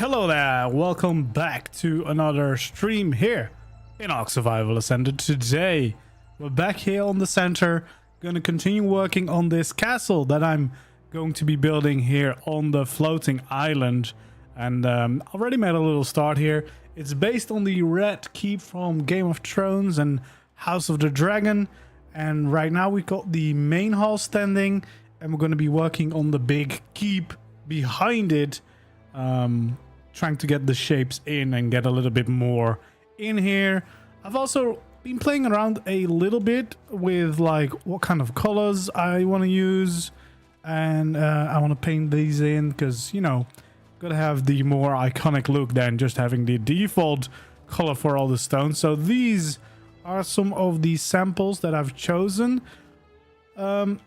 Hello there, welcome back to another stream here in ARK Survival Ascended. Today we're back here on the center, gonna continue working on this castle that I'm going to be building here on the floating island. And already made a little start here. It's based on the red keep from Game of Thrones and House of the Dragon. And right now we got the main hall standing, and we're going to be working on the big keep behind it, trying to get the shapes in and get a little bit more in here. I've also been playing around a little bit with like what kind of colors I want to use, and I want to paint these in because, you know, gotta have the more iconic look than just having the default color for all the stones. So these are some of the samples that I've chosen. I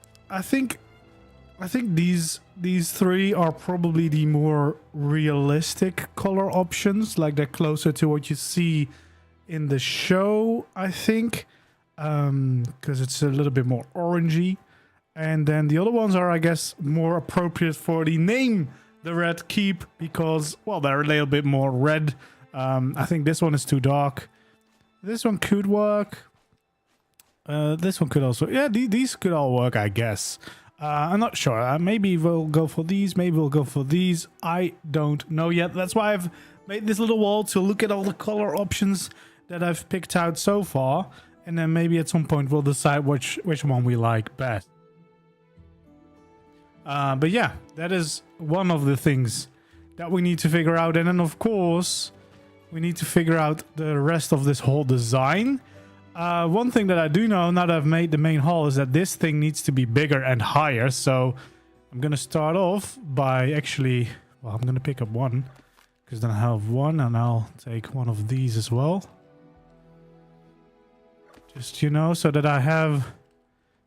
think these three are probably the more realistic color options, like they're closer to what you see in the show, I think, because it's a little bit more orangey. And then the other ones are, I guess, more appropriate for the name, the Red Keep, because, well, they're a little bit more red. I think this one is too dark. This one could work. This one could also, yeah, these could all work, I guess. I'm not sure. Maybe we'll go for these. Maybe we'll go for these. I don't know yet. That's why I've made this little wall to look at all the color options that I've picked out so far. And then maybe at some point we'll decide which one we like best. But yeah, that is one of the things that we need to figure out. And then, of course, we need to figure out the rest of this whole design. One thing that I do know now that I've made the main hall is that this thing needs to be bigger and higher. So I'm going to start off by actually, well, I'm going to pick up one because then I have one, and I'll take one of these as well. Just, you know, so that I have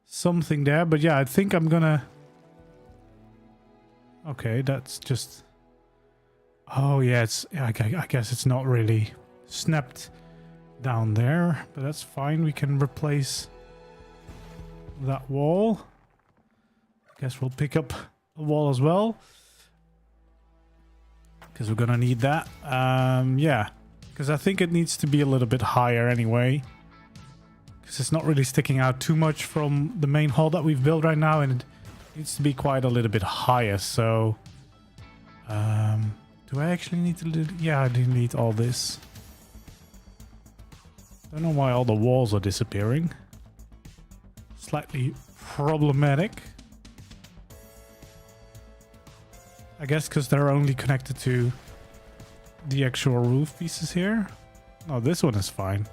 something there. But yeah, I think I'm going to... Okay, that's just... Oh, yeah, it's... I guess it's not really snapped down there, but that's fine. We can replace that wall. I guess we'll pick up a wall as well, because we're gonna need that. Yeah, because I think it needs to be a little bit higher anyway, because it's not really sticking out too much from the main hall that we've built right now, and it needs to be quite a little bit higher. So do I actually need to do... Yeah, I do need all this. Don't know why all the walls are disappearing. Slightly problematic. I guess because they're only connected to the actual roof pieces here. No, this one is fine.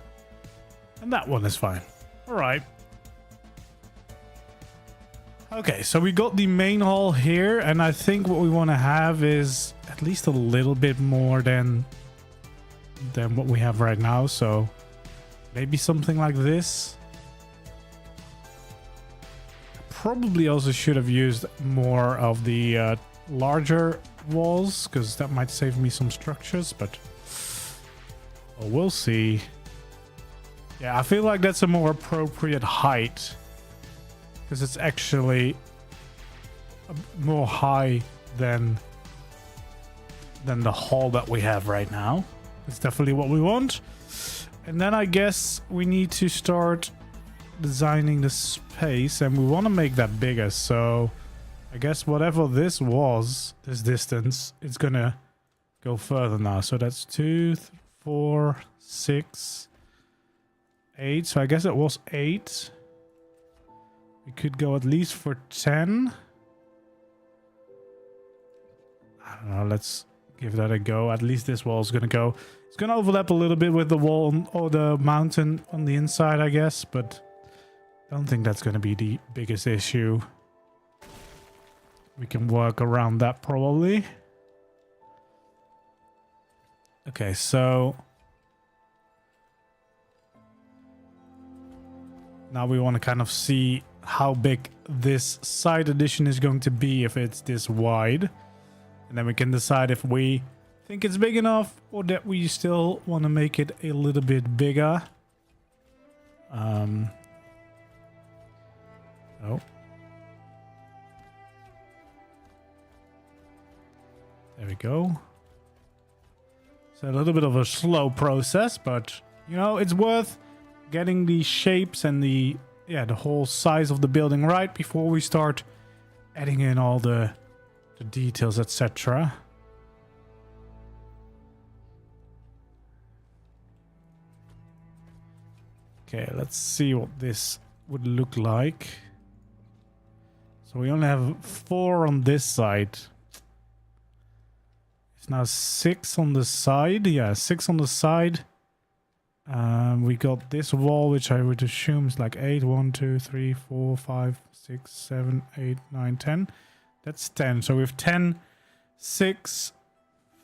And that one is fine. Alright. Okay, so we got the main hall here, and I think what we want to have is at least a little bit more than what we have right now. So maybe something like this. Probably also should have used more of the larger walls, because that might save me some structures, but well, we'll see. Yeah, I feel like that's a more appropriate height, because it's actually more high than the hall that we have right now. It's definitely what we want. And then I guess we need to start designing the space, and we want to make that bigger. So I guess whatever this was, this distance, it's gonna go further now. So that's 2, 4, 6, 8. So I guess it was 8. We could go at least for 10. I don't know, let's give that a go. At least this wall is gonna go. It's gonna overlap a little bit with the wall or the mountain on the inside, I guess, but I don't think that's gonna be the biggest issue. We can work around that probably. Okay, so now we want to kind of see how big this side addition is going to be if it's this wide. And then we can decide if we think it's big enough or that we still want to make it a little bit bigger. Oh. There we go. So a little bit of a slow process, but you know, it's worth getting the shapes and the whole size of the building right before we start adding in all the details, etc. Okay, let's see what this would look like. So we only have 4 on this side. It's now 6 on the side. Yeah, 6 on the side. We got this wall, which I would assume is like 8. 1, 2, 3, 4, 5, 6, 7, 8, 9, 10. That's 10. So we have 10, 6,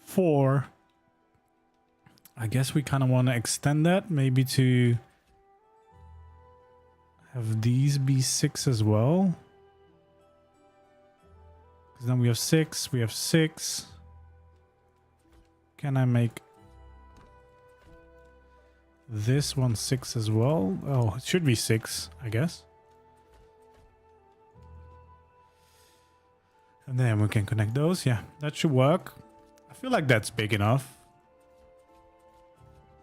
4. I guess we kind of want to extend that maybe to have these be 6 as well. Because then we have 6. We have 6. Can I make this one 6 as well? Oh, it should be 6, I guess. And then we can connect those. Yeah, that should work. I feel like that's big enough.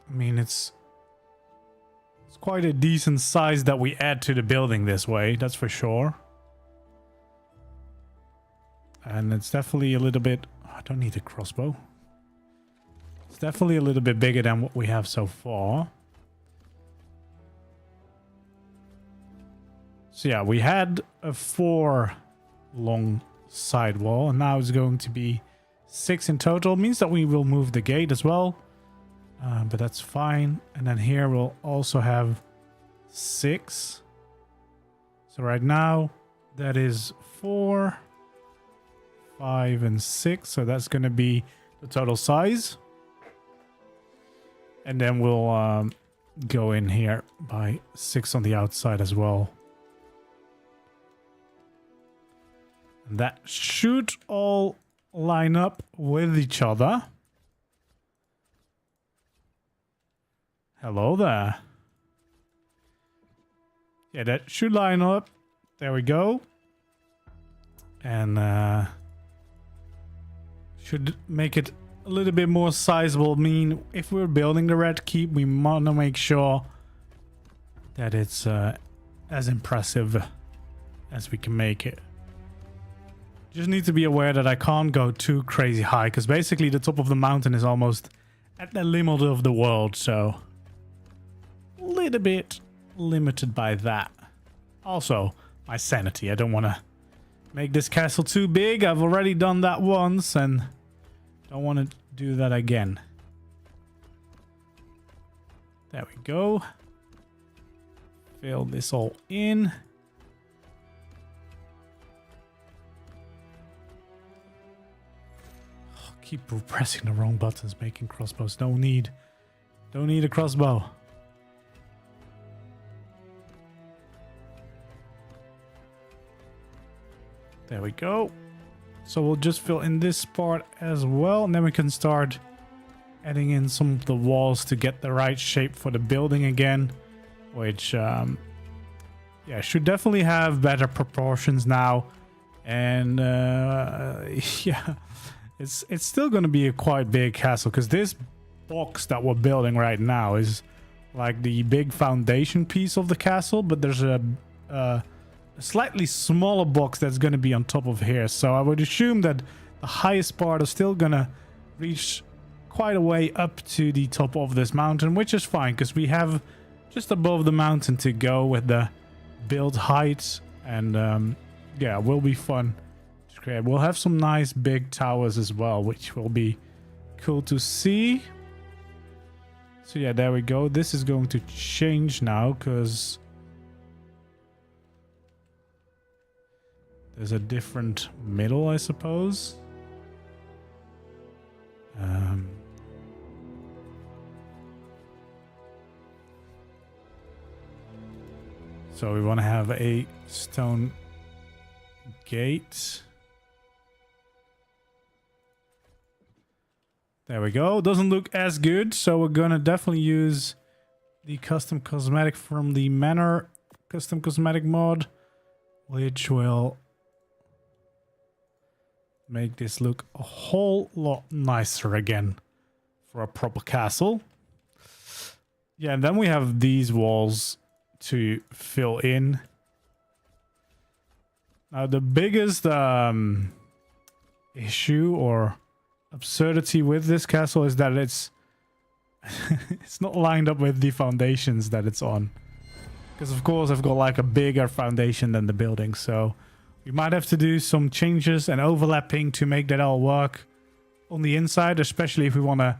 I mean, it's quite a decent size that we add to the building this way, that's for sure. And it's definitely a little bit... I don't need a crossbow. It's definitely a little bit bigger than what we have so far. So yeah, we had a 4 long side wall, and now it's going to be 6 in total. It means that we will move the gate as well, but that's fine. And then here we'll also have 6. So right now that is 4, 5, and 6. So that's going to be the total size. And then we'll go in here by 6 on the outside as well. That should all line up with each other. Hello there. Yeah, that should line up. There we go. And should make it a little bit more sizable. I mean, if we're building the red keep, we want to make sure that it's as impressive as we can make it. Just need to be aware that I can't go too crazy high, because basically the top of the mountain is almost at the limit of the world, so a little bit limited by that. Also, my sanity. I don't want to make this castle too big. I've already done that once and don't want to do that again. There we go. Fill this all in. Keep pressing the wrong buttons, making crossbows. Don't need a crossbow. There we go. So we'll just fill in this part as well, and then we can start adding in some of the walls to get the right shape for the building again, which yeah, should definitely have better proportions now. And yeah, it's still going to be a quite big castle, because this box that we're building right now is like the big foundation piece of the castle, but there's a slightly smaller box that's going to be on top of here. So I would assume that the highest part is still going to reach quite a way up to the top of this mountain, which is fine because we have just above the mountain to go with the build height. And yeah, will be fun to create. We'll have some nice big towers as well, which will be cool to see. So yeah, there we go. This is going to change now because there's a different middle, I suppose. So we want to have a stone gate. There we go. Doesn't look as good, so we're gonna definitely use the custom cosmetic from the Manor custom cosmetic mod, which will make this look a whole lot nicer again for a proper castle. Yeah, and then we have these walls to fill in. Now, the biggest issue or absurdity with this castle is that it's it's not lined up with the foundations that it's on. Because, of course, I've got like a bigger foundation than the building. So we might have to do some changes and overlapping to make that all work on the inside, especially if we want to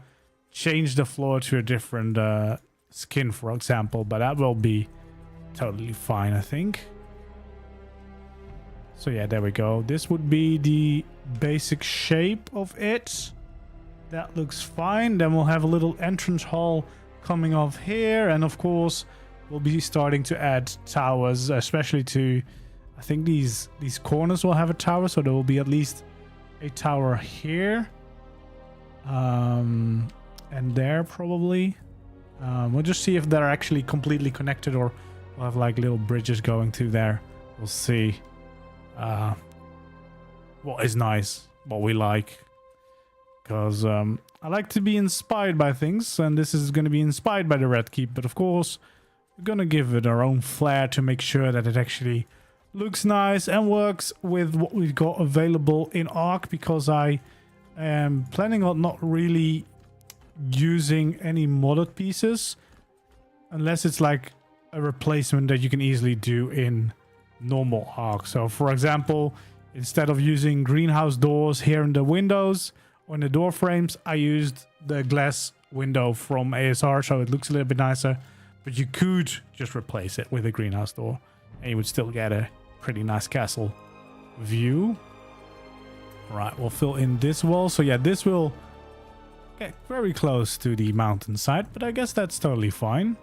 change the floor to a different skin, for example. But that will be totally fine, I think. So yeah, there we go. This would be the basic shape of it. That looks fine. Then we'll have a little entrance hall coming off here. And of course, we'll be starting to add towers, especially to, I think these corners will have a tower. So there will be at least a tower here. And there probably. We'll just see if they're actually completely connected, or we'll have like little bridges going through there. We'll see. What is nice, what we like, because I like to be inspired by things, and this is going to be inspired by the Red Keep, but of course we're going to give it our own flair to make sure that it actually looks nice and works with what we've got available in ARK, because I am planning on not really using any modded pieces unless it's like a replacement that you can easily do in normal ARK. So for example, instead of using greenhouse doors here in the windows or in the door frames, I used the glass window from ASR, so it looks a little bit nicer. But you could just replace it with a greenhouse door and you would still get a pretty nice castle view. Right, we'll fill in this wall. So yeah, this will get very close to the mountainside, but I guess that's totally fine.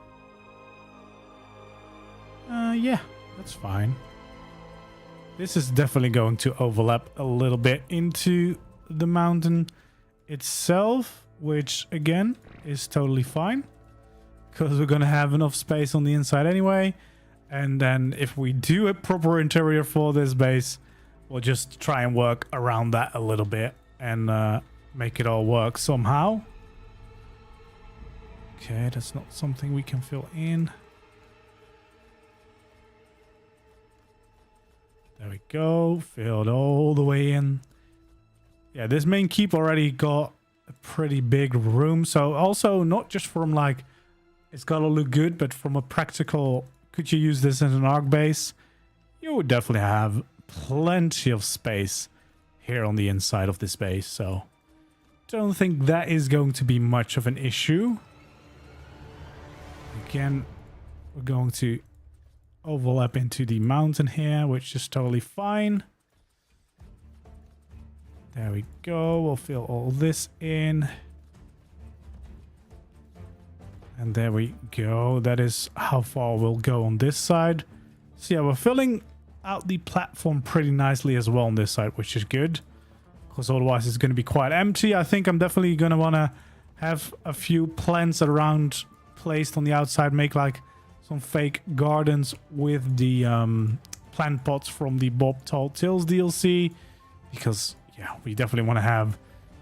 Yeah, that's fine. This is definitely going to overlap a little bit into the mountain itself, which again is totally fine because we're going to have enough space on the inside anyway. And then if we do a proper interior for this base, we'll just try and work around that a little bit and make it all work somehow. Okay, that's not something we can fill in. There we go, filled all the way in. Yeah, this main keep already got a pretty big room. So also not just from like, it's gotta look good, but from a practical, could you use this as an ARK base? You would definitely have plenty of space here on the inside of this base. So don't think that is going to be much of an issue. Again, we're going to overlap into the mountain here, which is totally fine. There we go. We'll fill all this in. And there we go. That is how far we'll go on this side. So yeah, we're filling out the platform pretty nicely as well on this side, which is good. Because otherwise it's going to be quite empty. I think I'm definitely going to want to have a few plants around placed on the outside. Make like some fake gardens with the plant pots from the Bob Tall Tales DLC. Because, yeah, we definitely want to have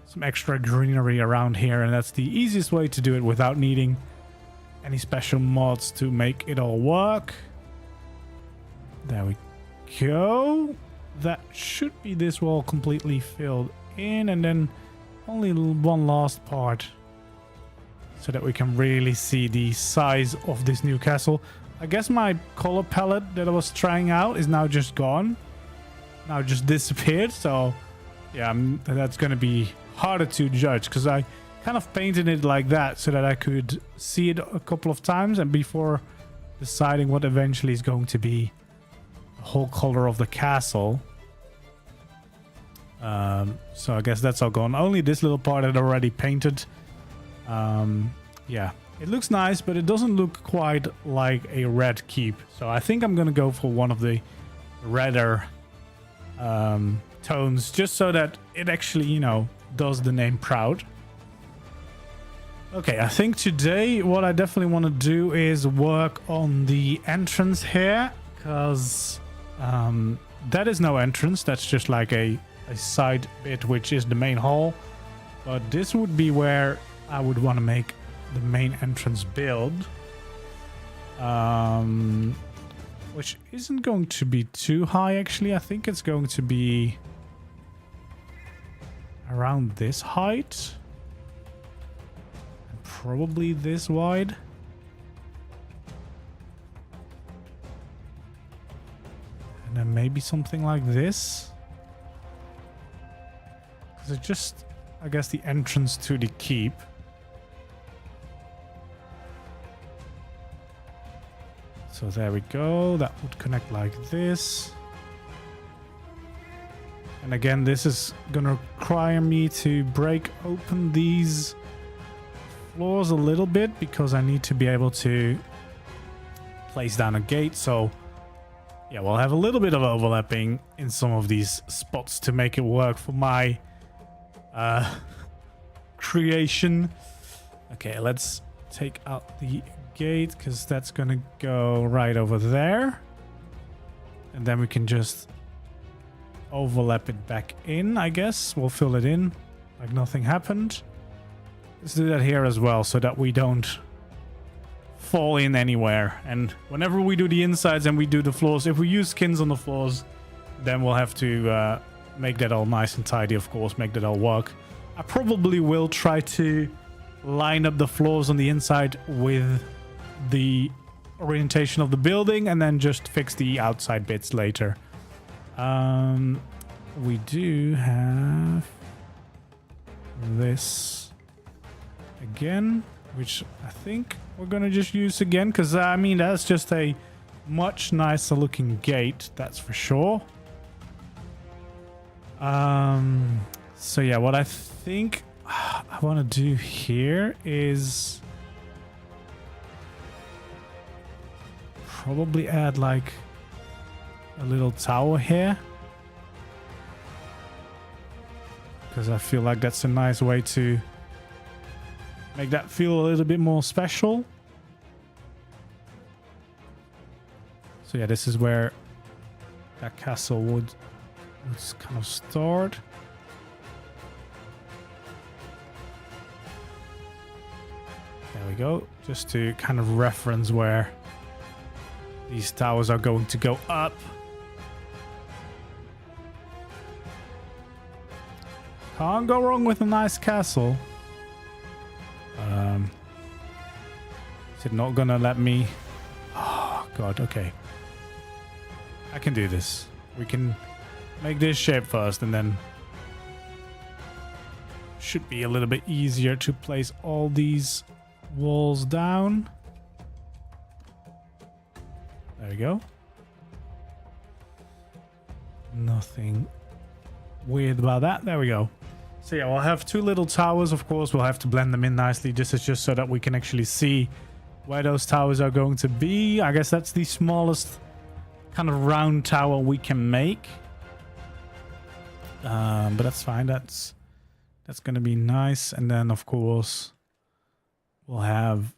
some extra greenery around here. And that's the easiest way to do it without needing any special mods to make it all work. There we go. That should be this wall completely filled in. And then only one last part, so that we can really see the size of this new castle. I guess my color palette that I was trying out is now just gone. Now just disappeared. So yeah, that's going to be harder to judge, because I kind of painted it like that so that I could see it a couple of times and before deciding what eventually is going to be the whole color of the castle. So I guess that's all gone. Only this little part I'd already painted. Yeah, it looks nice, but it doesn't look quite like a red keep. So I think I'm gonna go for one of the redder tones, just so that it actually, you know, does the name proud. Okay, I think today what I definitely want to do is work on the entrance here, because that is no entrance. That's just like a side bit, which is the main hall. But this would be where I would want to make the main entrance build. Which isn't going to be too high, actually. I think it's going to be around this height. And probably this wide. And then maybe something like this. Because it's just, I guess, the entrance to the keep. So there we go. That would connect like this. And again, this is gonna require me to break open these floors a little bit because I need to be able to place down a gate. So yeah, we'll have a little bit of overlapping in some of these spots to make it work for my creation. Okay, let's take out the gate because that's gonna go right over there, and then we can just overlap it back in. I guess we'll fill it in like nothing happened. Let's do that here as well so that we don't fall in anywhere. And whenever we do the insides and we do the floors, if we use skins on the floors, then we'll have to make that all nice and tidy, of course, make that all work. I probably will try to line up the floors on the inside with the orientation of the building and then just fix the outside bits later. We do have this again, which I think we're gonna just use again because I mean that's just a much nicer looking gate, that's for sure. So yeah, what I think I want to do here is probably add like a little tower here, because I feel like that's a nice way to make that feel a little bit more special. So yeah, this is where that castle would kind of start. There we go, just to kind of reference where these towers are going to go up. Can't go wrong with a nice castle. Is it not gonna let me? Oh god, okay. I can do this. We can make this shape first and then should be a little bit easier to place all these walls down. There we go. Nothing weird about that. There we go. So yeah, we'll have two little towers. Of course, we'll have to blend them in nicely. This is just so that we can actually see where those towers are going to be. I guess that's the smallest kind of round tower we can make. But that's fine. That's going to be nice. And then, of course, we'll have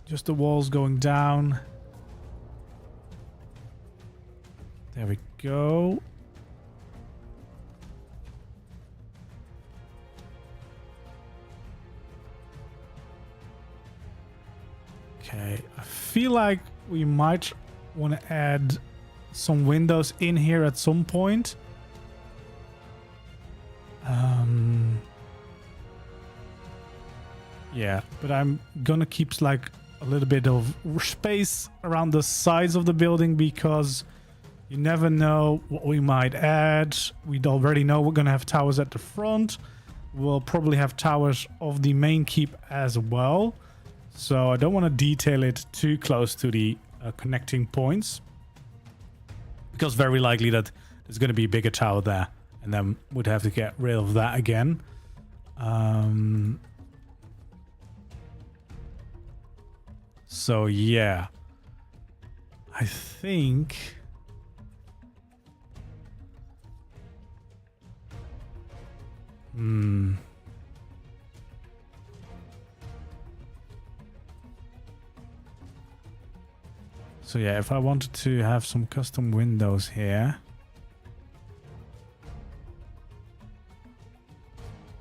just the walls going down. There we go. Okay, I feel like we might want to add some windows in here at some point. Yeah, but I'm gonna keep like a little bit of space around the sides of the building because you never know what we might add. We already know we're gonna have towers at the front. We'll probably have towers of the main keep as well. So I don't want to detail it too close to the connecting points, because very likely that there's going to be a bigger tower there, and then we'd have to get rid of that again. So yeah, I think so yeah, if I wanted to have some custom windows here,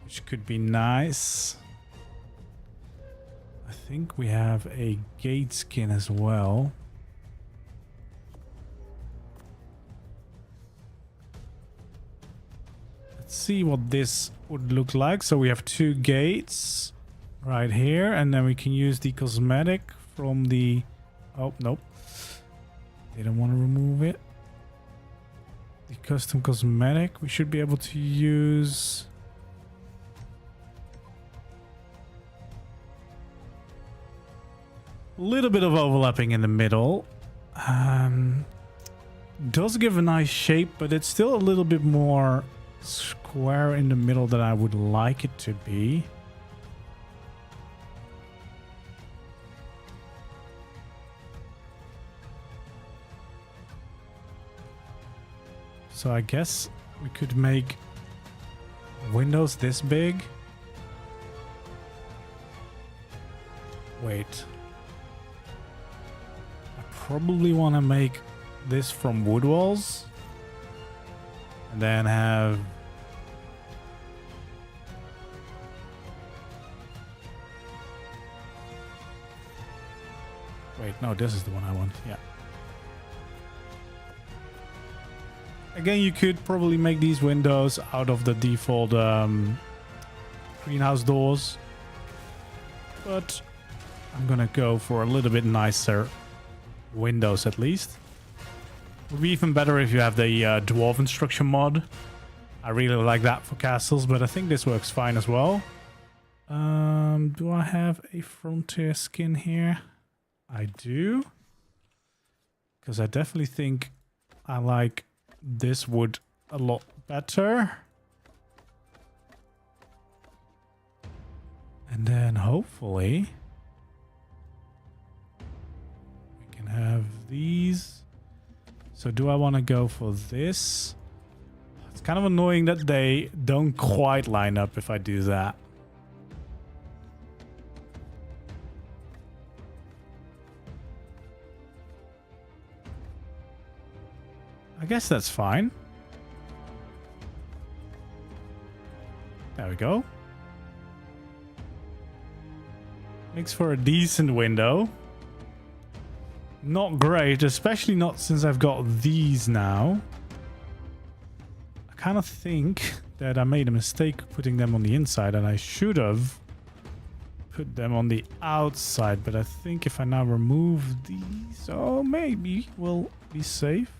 which could be nice. think we have a gate skin as well. Let's see what this would look like. So we have 2 gates right here, and then we can use the cosmetic from the... Oh, nope. Didn't want to remove it. The custom cosmetic, we should be able to use... a little bit of overlapping in the middle. Does give a nice shape, but it's still a little bit more square in the middle than I would like it to be. So I guess we could make windows this big. Wait. I probably want to make this from wood walls. And then have... Wait, no, this is the one I want. Yeah. Again, you could probably make these windows out of the default greenhouse doors. But I'm gonna go for a little bit nicer windows at least. Would be even better if you have the dwarf instruction mod. I really like that for castles, but I think this works fine as well. Do I have a frontier skin here? I do. Because I definitely think I like this wood a lot better. And then hopefully we can have these. So do I want to go for this? It's kind of annoying that they don't quite line up if I do that. I guess that's fine. There we go. Makes for a decent window. Not great, especially not since I've got these now. I kind of think that I made a mistake putting them on the inside, and I should have put them on the outside. But I think if I now remove these, oh, maybe we'll be safe.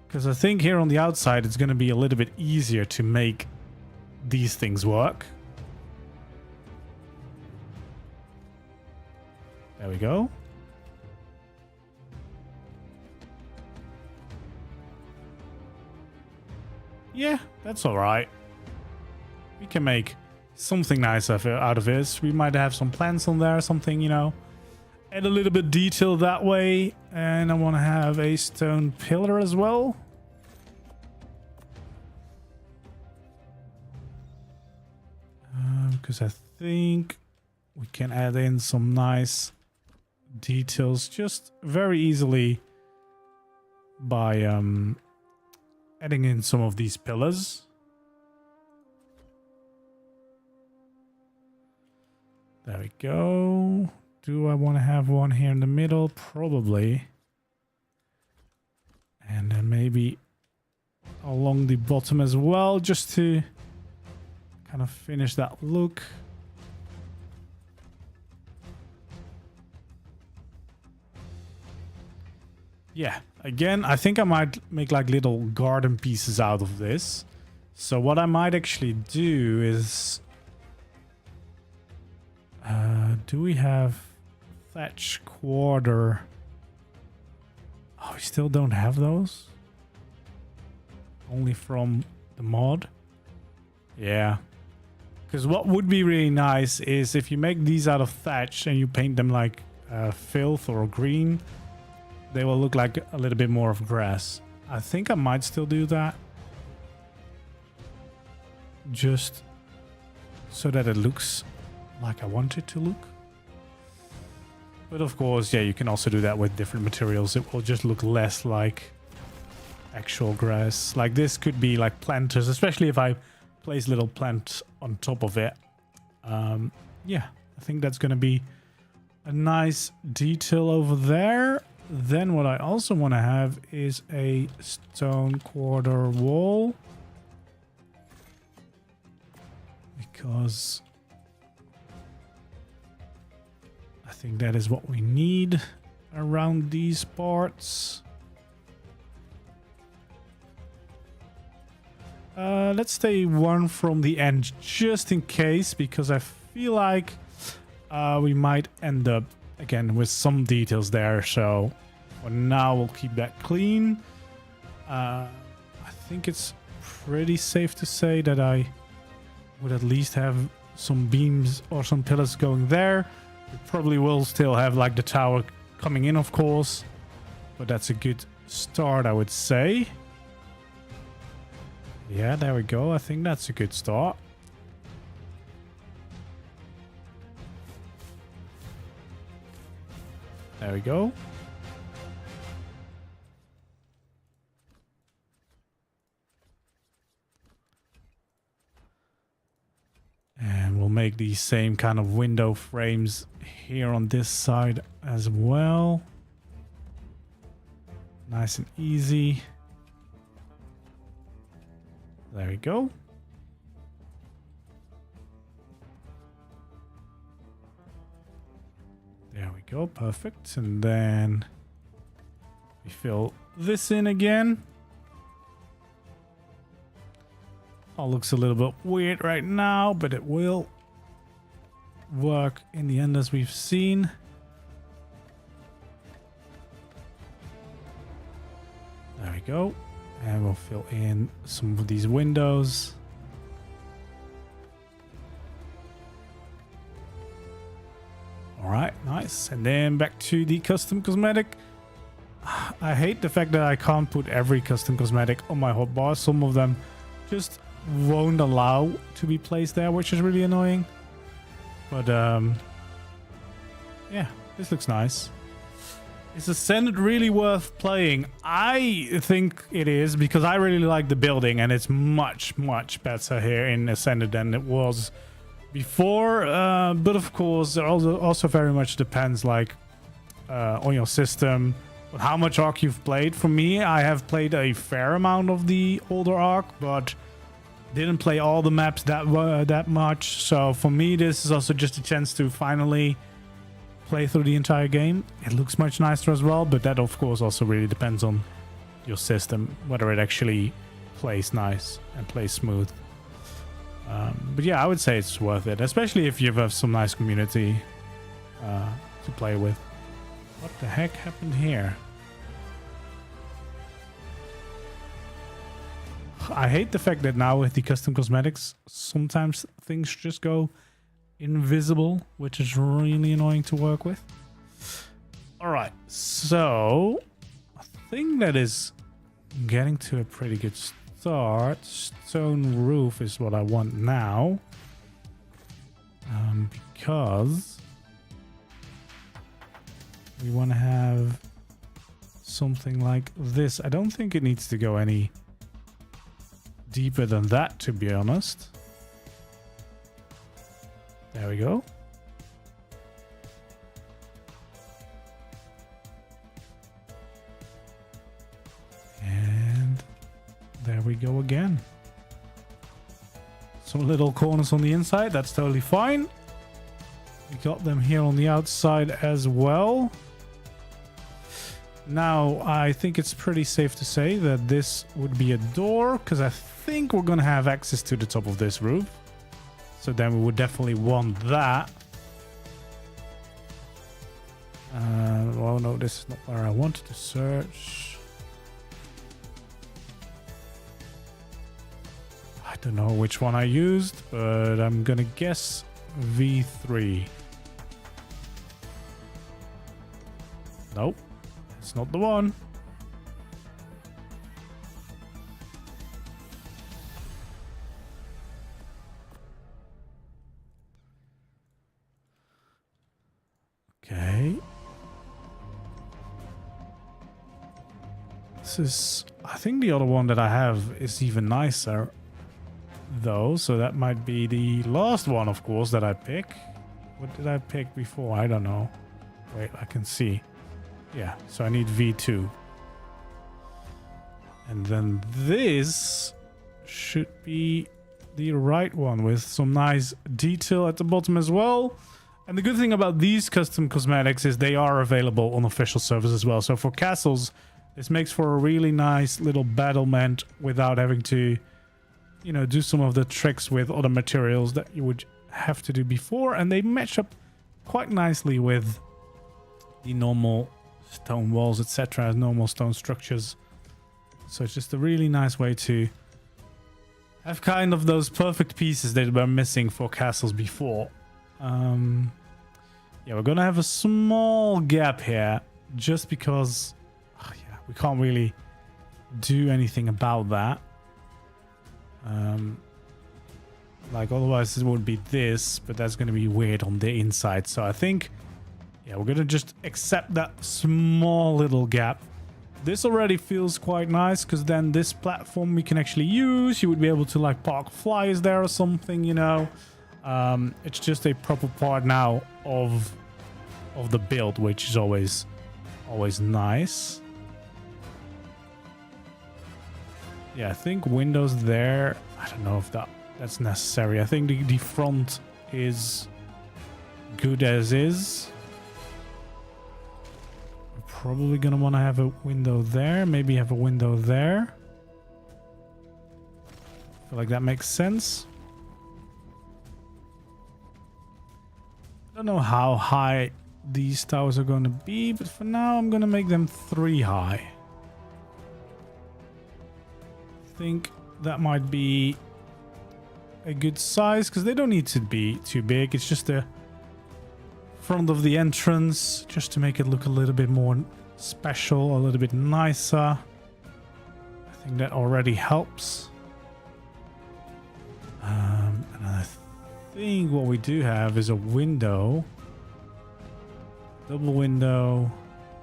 Because I think here on the outside, it's going to be a little bit easier to make these things work. There we go. Yeah, that's all right. We can make something nice out of this. We might have some plants on there or something, you know. Add a little bit detail that way. And I want to have a stone pillar as well. Because I think we can add in some nice details just very easily by adding in some of these pillars. There we go. Do I want to have one here in the middle? Probably. And then maybe along the bottom as well, just to kind of finish that look. Yeah, again, I think I might make like little garden pieces out of this. So what I might actually do is... do we have thatch quarter? Oh, we still don't have those? Only from the mod? Yeah. Because what would be really nice is if you make these out of thatch and you paint them like filth or green, they will look like a little bit more of grass. I think I might still do that. Just so that it looks like I want it to look. But of course, yeah, you can also do that with different materials. It will just look less like actual grass. Like this could be like planters, especially if I place little plants on top of it. yeah, I think that's going to be a nice detail over there. Then what I also want to have is a stone quarter wall. Because I think that is what we need around these parts. Let's stay one from the end just in case, because I feel like we might end up again with some details there. So for now we'll keep that clean. I think it's pretty safe to say that I would at least have some beams or some pillars going there. We probably will still have like the tower coming in, of course, but that's a good start, I would say. Yeah, there we go. I think that's a good start. There we go. And we'll make these same kind of window frames here on this side as well. Nice and easy. There we go. There we go, perfect. And then we fill this in again. All looks a little bit weird right now, but it will work in the end as we've seen. There we go. And we'll fill in some of these windows. All right, nice. And then back to the custom cosmetic. I hate the fact that I can't put every custom cosmetic on my hotbar. Some of them just won't allow to be placed there, which is really annoying. But yeah, this looks nice. Is Ascended really worth playing? I think it is, because I really like the building and it's much better here in Ascended than it was before. But of course, it also very much depends like on your system, on how much ARK you've played. For me, I have played a fair amount of the older ARK, but didn't play all the maps that much. So for me, this is also just a chance to finally play through the entire game. It looks much nicer as well, but that of course also really depends on your system, whether it actually plays nice and plays smooth. But yeah, I would say it's worth it, especially if you have some nice community to play with. What the heck happened here? I hate the fact that now with the custom cosmetics, sometimes things just go invisible, which is really annoying to work with. All right, so I think that is getting to a pretty good start. Stone roof is what I want now, because we want to have something like this. I don't think it needs to go any deeper than that, to be honest. There we go. And there we go again. Some little corners on the inside, that's totally fine. We got them here on the outside as well. Now, I think it's pretty safe to say that this would be a door, because I think we're going to have access to the top of this roof. So then we would definitely want that. Well, no, this is not where I wanted to search. I don't know which one I used, but I'm going to guess V3. Nope, it's not the one. Okay. This is, I think the other one that I have is even nicer though, so that might be the last one, of course, that I pick. What did I pick before? I don't know. Wait, I can see. Yeah, so I need V2. And then this should be the right one with some nice detail at the bottom as well. And the good thing about these custom cosmetics is they are available on official servers as well. So for castles, this makes for a really nice little battlement without having to, you know, do some of the tricks with other materials that you would have to do before. And they match up quite nicely with the normal stone walls, etc., normal stone structures. So it's just a really nice way to have kind of those perfect pieces that were missing for castles before. Yeah, we're gonna have a small gap here just because yeah, we can't really do anything about that. Like otherwise it would be this, but that's gonna be weird on the inside. So I think, yeah, we're gonna just accept that small little gap. This already feels quite nice because then this platform we can actually use. You would be able to like park flyers there or something, you know. It's just a proper part now of the build, which is always nice. Yeah, I think windows there. I don't know if that's necessary. I think the front is good as is. I'm probably gonna want to have a window there. Maybe have a window there. I feel like that makes sense. I don't know how high these towers are going to be, but for now I'm going to make them 3 high. I think that might be a good size because they don't need to be too big. It's just the front of the entrance just to make it look a little bit more special, a little bit nicer. I think that already helps. And I think what we do have is a window, double window,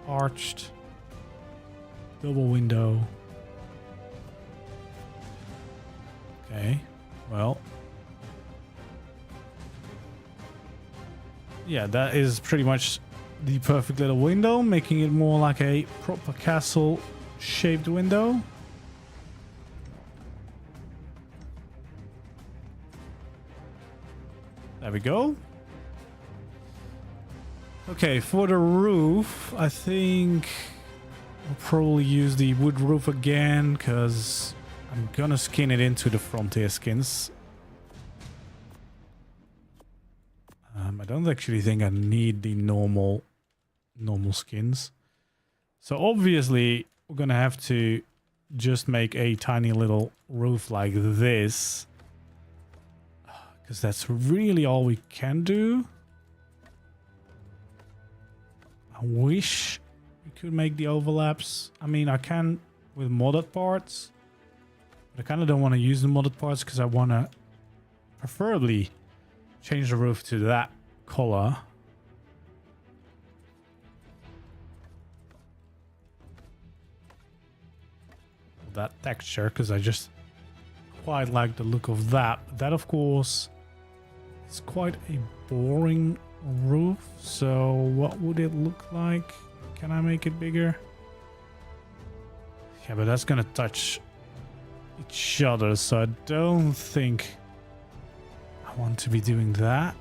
arched, double window. Okay, well, yeah, that is pretty much the perfect little window, making it more like a proper castle shaped window. There we go. Okay, for the roof, I think I'll probably use the wood roof again because I'm gonna skin it into the frontier skins. I don't actually think I need the normal skins. So obviously we're gonna have to just make a tiny little roof like this. Because that's really all we can do. I wish we could make the overlaps. I mean, I can with modded parts. But I kind of don't want to use the modded parts because I want to preferably change the roof to that color. That texture, because I just quite like the look of that. That, of course, it's quite a boring roof, so what would it look like? Can I make it bigger? Yeah, but that's gonna touch each other, so I don't think I want to be doing that.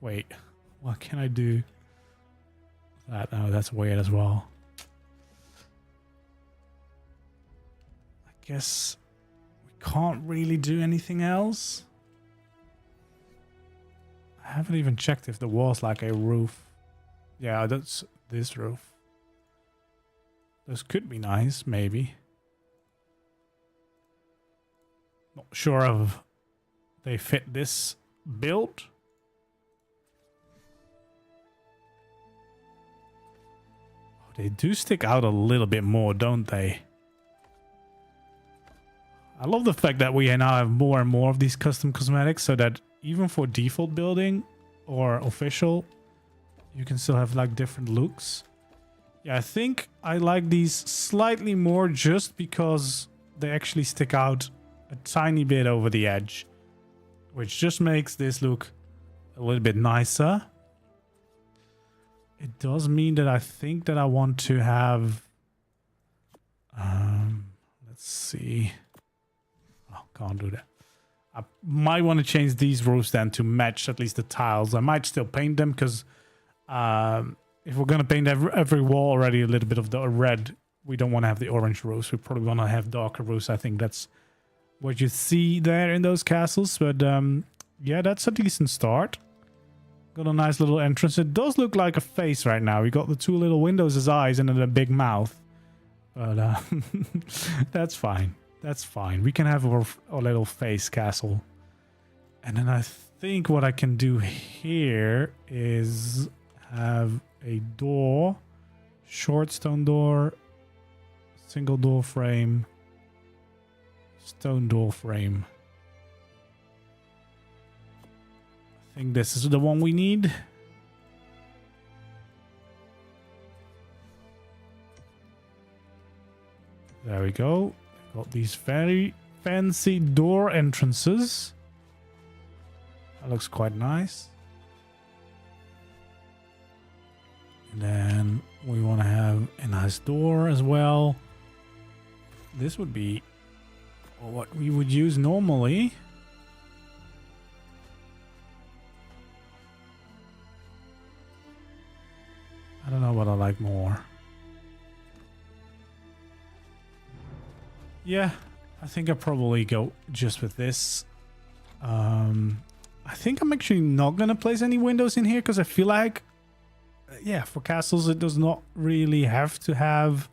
Wait, what can I do? That, oh, that's weird as well. I guess we can't really do anything else. I haven't even checked if there was like a roof. Yeah, that's this roof. This could be nice, maybe. Not sure if they fit this build. Oh, they do stick out a little bit more, don't they? I love the fact that we now have more and more of these custom cosmetics so that even for default building or official, you can still have like different looks. Yeah, I think I like these slightly more just because they actually stick out a tiny bit over the edge, which just makes this look a little bit nicer. It does mean that I think that I want to have, let's see. Oh, can't do that. I might want to change these roofs then to match at least the tiles. I might still paint them because if we're going to paint every wall already a little bit of the red, we don't want to have the orange roofs. We probably want to have darker roofs. I think that's what you see there in those castles. But yeah, that's a decent start. Got a nice little entrance. It does look like a face right now. We got the two little windows as eyes and then a big mouth. But that's fine. That's fine. We can have our little face castle. And then I think what I can do here is have a door. Short stone door. Single door frame. Stone door frame. I think this is the one we need. There we go. Got these very fancy door entrances. That looks quite nice. And then we want to have a nice door as well. This would be what we would use normally. I don't know what I like more. Yeah, I think I'll probably go just with this. I think I'm actually not going to place any windows in here because I feel like, yeah, for castles it does not really have to have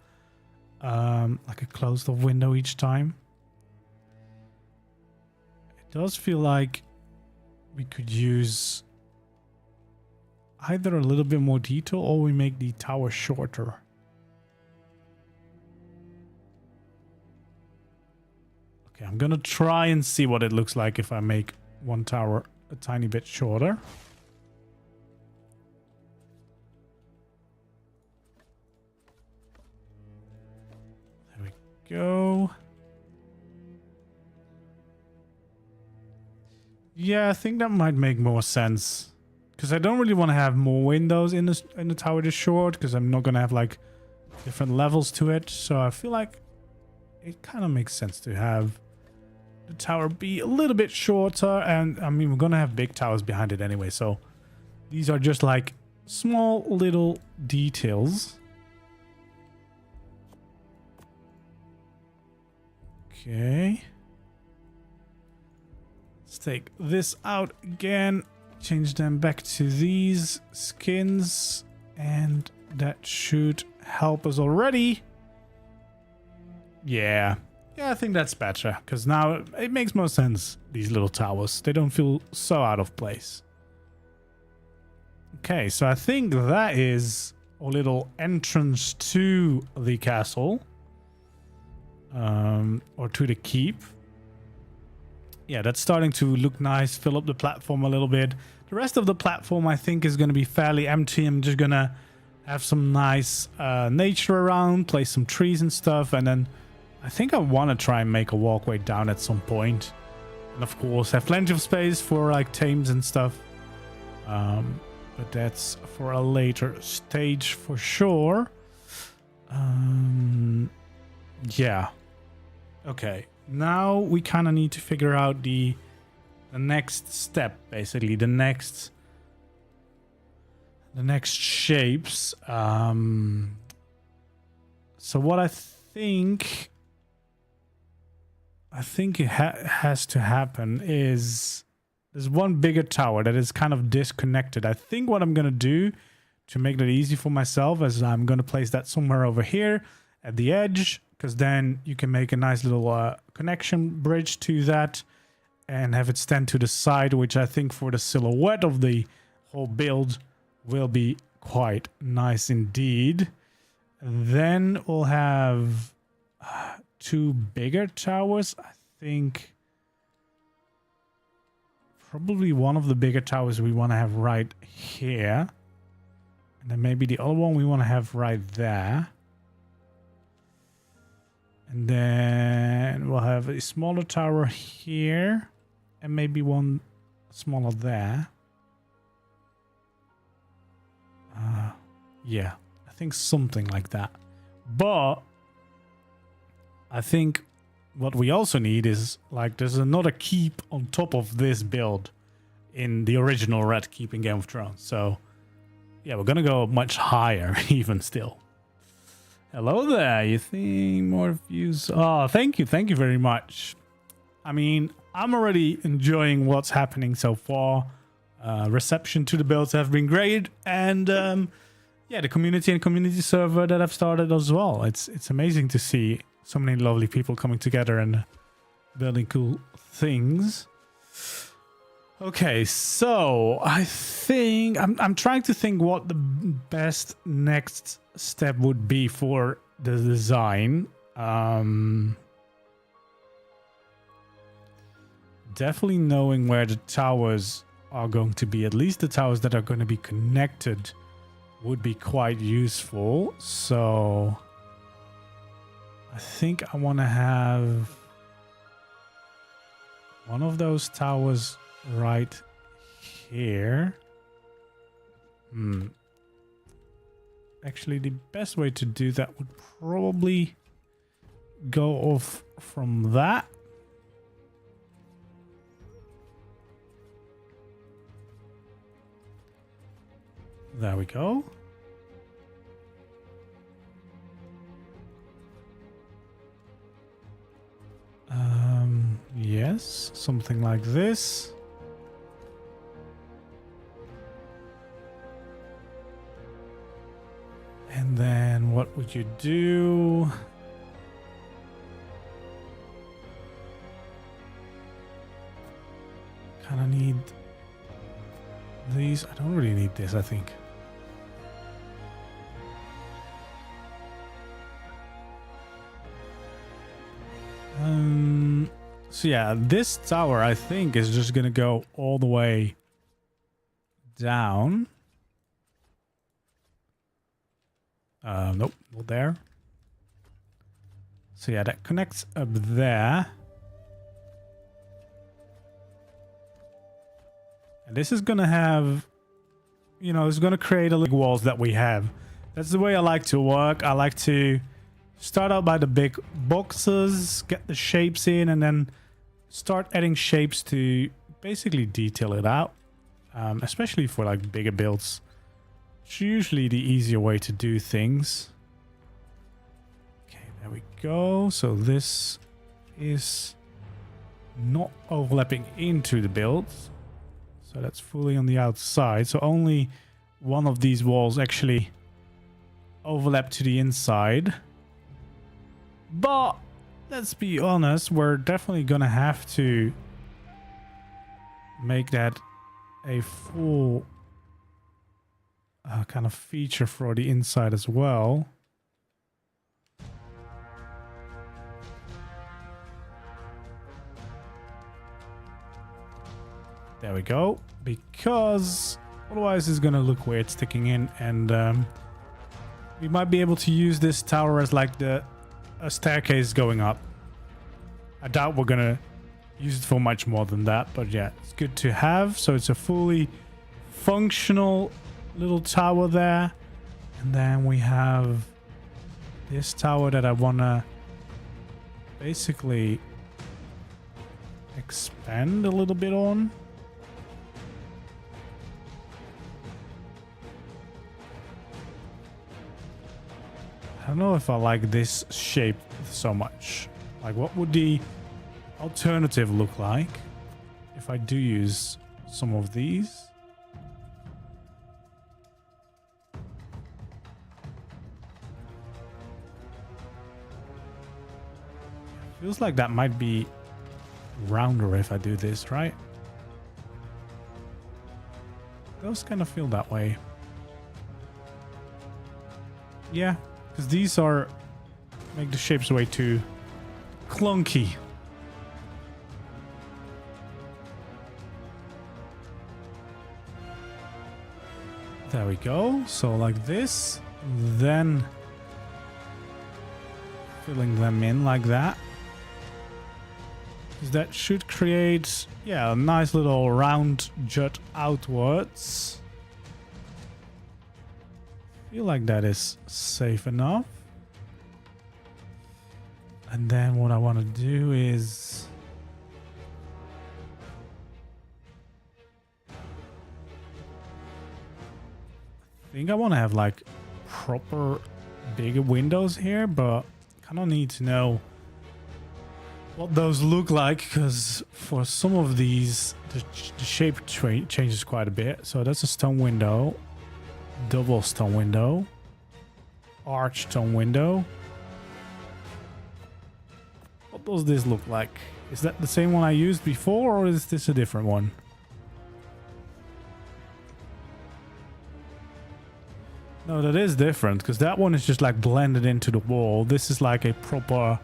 like a closed off window each time. It does feel like we could use either a little bit more detail or we make the tower shorter. Okay, I'm gonna try and see what it looks like if I make one tower a tiny bit shorter. There we go. Yeah, I think that might make more sense. Because I don't really want to have more windows in the tower this short, because I'm not going to have like different levels to it. So I feel like it kind of makes sense to have the tower be a little bit shorter. And I mean, we're going to have big towers behind it anyway. So these are just like small little details. Okay. Let's take this out again. Change them back to these skins, and that should help us already. Yeah, I think that's better, because now it makes more sense, these little towers. They don't feel so out of place. Okay, so I think that is a little entrance to the castle. Or to the keep. Yeah, that's starting to look nice. Fill up the platform a little bit. The rest of the platform, I think, is going to be fairly empty. I'm just going to have some nice nature around, place some trees and stuff. And then I think I want to try and make a walkway down at some point. And of course, have plenty of space for like tames and stuff. But that's for a later stage for sure. Yeah. Okay. Now we kind of need to figure out the next step, basically the next shapes. So what I think it has to happen is there's one bigger tower that is kind of disconnected. I think what I'm gonna do to make that easy for myself is I'm gonna place that somewhere over here at the edge, because then you can make a nice little connection bridge to that and have it stand to the side, which I think for the silhouette of the whole build will be quite nice indeed. Then we'll have two bigger towers. I think probably one of the bigger towers we want to have right here. And then maybe the other one we want to have right there. And then we'll have a smaller tower here. And maybe one smaller there. Yeah, I think something like that. But I think what we also need is, like, there's another keep on top of this build in the original Red Keep in Game of Thrones. So yeah, we're gonna go much higher even still. Hello there, you think more views? Oh, thank you very much. I mean, I'm already enjoying what's happening so far. Reception to the builds have been great, and yeah, the community and community server that I've started as well. It's amazing to see so many lovely people coming together and building cool things. Okay, so I think I'm trying to think what the best next step would be for the design. Definitely knowing where the towers are going to be, at least the towers that are going to be connected, would be quite useful. So I think I want to have one of those towers right here. Actually, the best way to do that would probably go off from that. There we go. Yes, something like this. And then what would you do? Kind of need these. I don't really need this, I think. So yeah, this tower I think is just gonna go all the way down. Nope, not there. So yeah, that connects up there. And this is gonna have, you know, it's gonna create a little walls that we have. That's the way I like to work. I like to start out by the big boxes, get the shapes in, and then start adding shapes to basically detail it out. Especially for like bigger builds. It's usually the easier way to do things. Okay, there we go. So this is not overlapping into the build. So that's fully on the outside. So only one of these walls actually overlap to the inside. But let's be honest, we're definitely gonna have to make that a full kind of feature for the inside as well. There we go. Because otherwise it's gonna look weird sticking in, and we might be able to use this tower as like a staircase going up. I doubt we're gonna use it for much more than that, but yeah, it's good to have. So it's a fully functional little tower there. And then we have this tower that I want to basically expand a little bit on. I don't know if I like this shape so much. Like, what would the alternative look like if I do use some of these? Feels like that might be rounder if I do this, right? Those kind of feel that way. Yeah, because these are make the shapes way too clunky. There we go. So like this, then filling them in like that. Because that should create, yeah, a nice little round jut outwards. I feel like that is safe enough. And then what I want to do is... I think I want to have like proper bigger windows here, but kind of need to know what those look like, because for some of these the shape changes quite a bit. So that's a stone window, double stone window, arch stone window. What does this look like? Is that the same one I used before, or is this a different one? No, that is different, because that one is just like blended into the wall. This is like a proper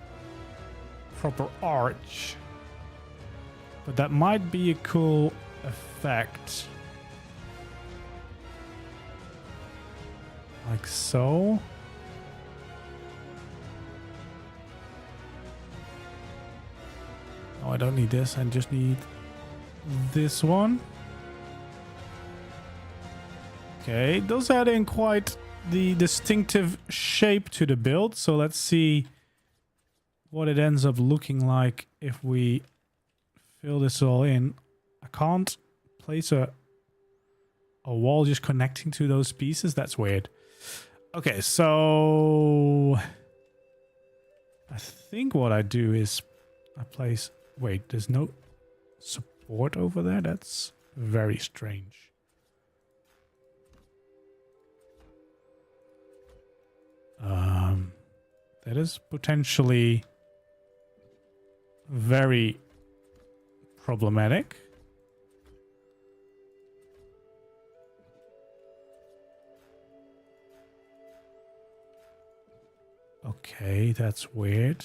arch. But that might be a cool effect. Like so. Oh, I don't need this. I just need this one. Okay, those add in quite the distinctive shape to the build. So let's see what it ends up looking like if we fill this all in. I can't place a wall just connecting to those pieces. That's weird. Okay, so I think what I do is I place... Wait, there's no support over there? That's very strange. That is potentially very problematic. Okay, that's weird.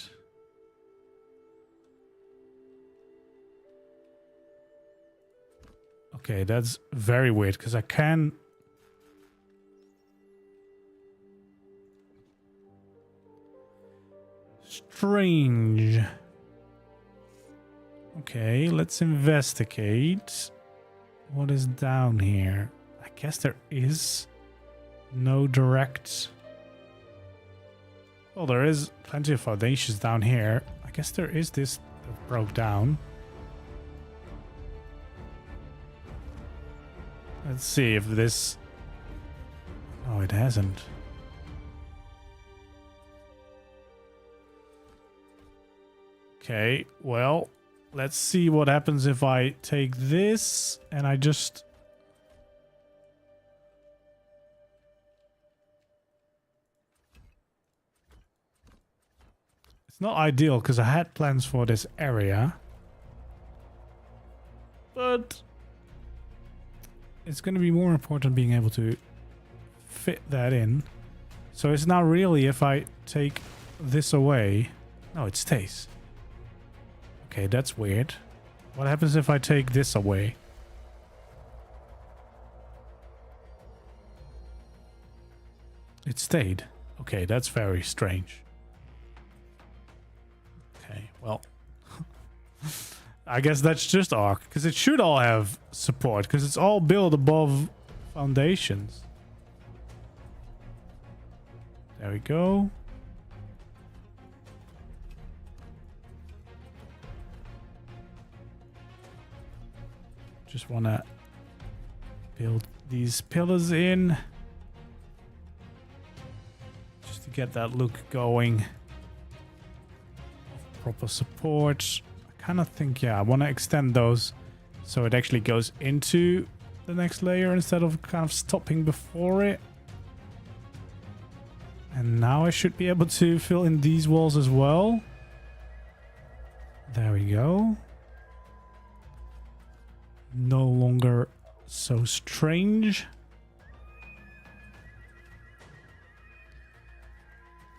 Okay, that's very weird, because I can... Strange. Okay, let's investigate. What is down here? I guess there is no direct... Well, there is plenty of foundations down here. I guess there is this that broke down. Let's see if this... Oh, it hasn't. Okay, well, let's see what happens if I take this and I just... It's not ideal because I had plans for this area. But it's going to be more important being able to fit that in. So it's not really if I take this away. No, it stays. Okay, that's weird. What happens if I take this away? It stayed. Okay, that's very strange. Okay, well. I guess that's just ARK, because it should all have support, because it's all built above foundations. There we go. Just want to build these pillars in just to get that look going. Proper support. I kind of think, yeah, I want to extend those so it actually goes into the next layer instead of kind of stopping before it. And now I should be able to fill in these walls as well. There we go. No longer so strange.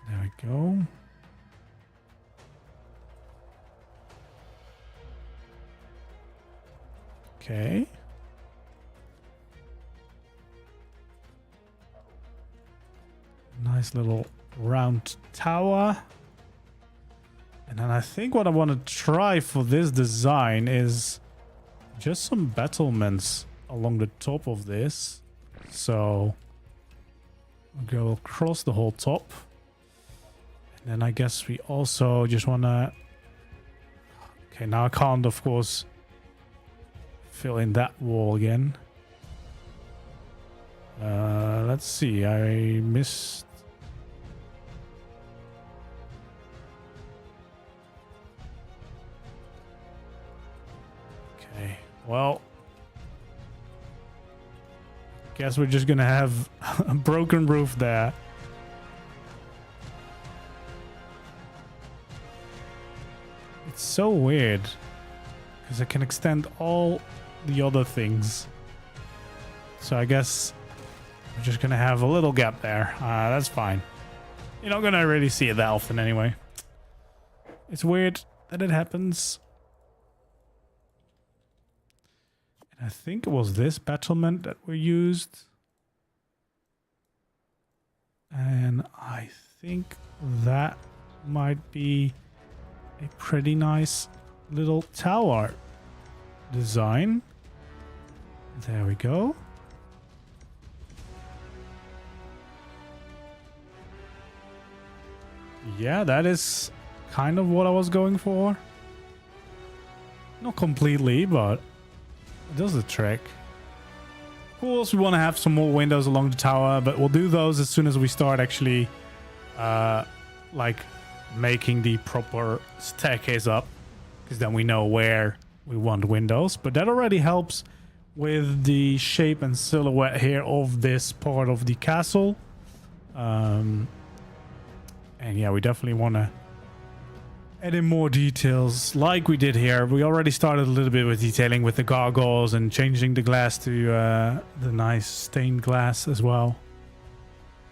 There we go. Okay. Nice little round tower. And then I think what I want to try for this design is just some battlements along the top of this. So I'll go across the whole top. And then I guess we also just want to... Okay, now I can't, of course, fill in that wall again. Let's see. I missed... Okay, well... Guess we're just gonna have a broken roof there. It's so weird. Because I can extend all the other things. So I guess we're just gonna have a little gap there. That's fine. You're not gonna really see it that often anyway. It's weird that it happens. I think it was this battlement that we used. And I think that might be a pretty nice little tower design. There we go. Yeah, that is kind of what I was going for. Not completely, but it does the trick. Of course, we want to have some more windows along the tower, but we'll do those as soon as we start actually like making the proper staircase up, because then we know where we want windows. But that already helps with the shape and silhouette here of this part of the castle. And yeah, we definitely want to add in more details like we did here. We already started a little bit with detailing with the gargoyles and changing the glass to the nice stained glass as well.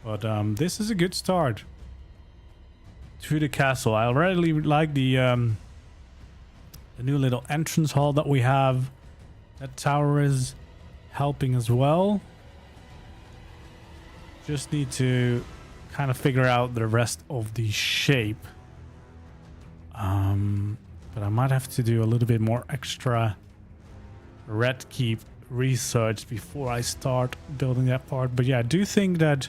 But this is a good start to the castle. I already like the new little entrance hall that we have. That tower is helping as well. Just need to kind of figure out the rest of the shape. But I might have to do a little bit more extra red keep research before I start building that part. But yeah, I do think that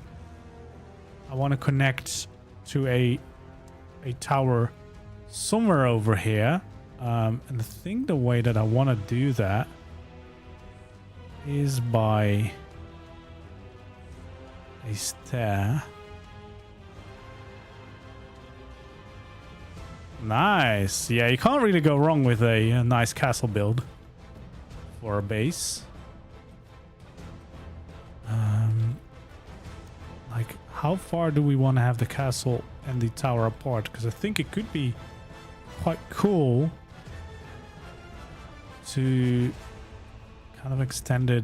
I want to connect to a tower somewhere over here. And I think the way that I want to do that is by a stair. Nice. Yeah, you can't really go wrong with a nice castle build for a base. Like, how far do we want to have the castle and the tower apart? Because I think it could be quite cool to kind of extend it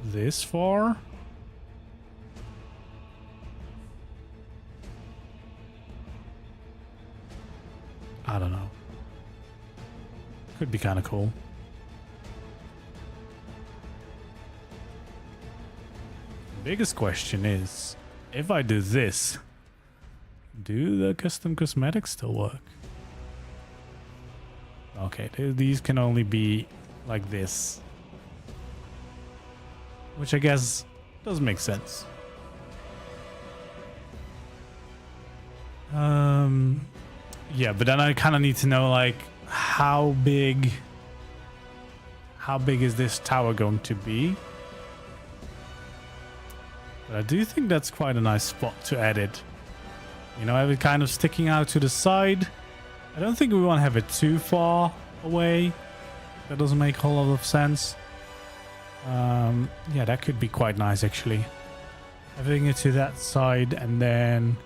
this far. I don't know. Could be kind of cool. The biggest question is, if I do this, do the custom cosmetics still work? Okay, these can only be like this. Which I guess does make sense. Yeah, but then I kind of need to know, like, how big is this tower going to be? But I do think that's quite a nice spot to add it. You know, have it kind of sticking out to the side. I don't think we want to have it too far away. That doesn't make a whole lot of sense. Yeah, that could be quite nice, actually. Having it to that side, and then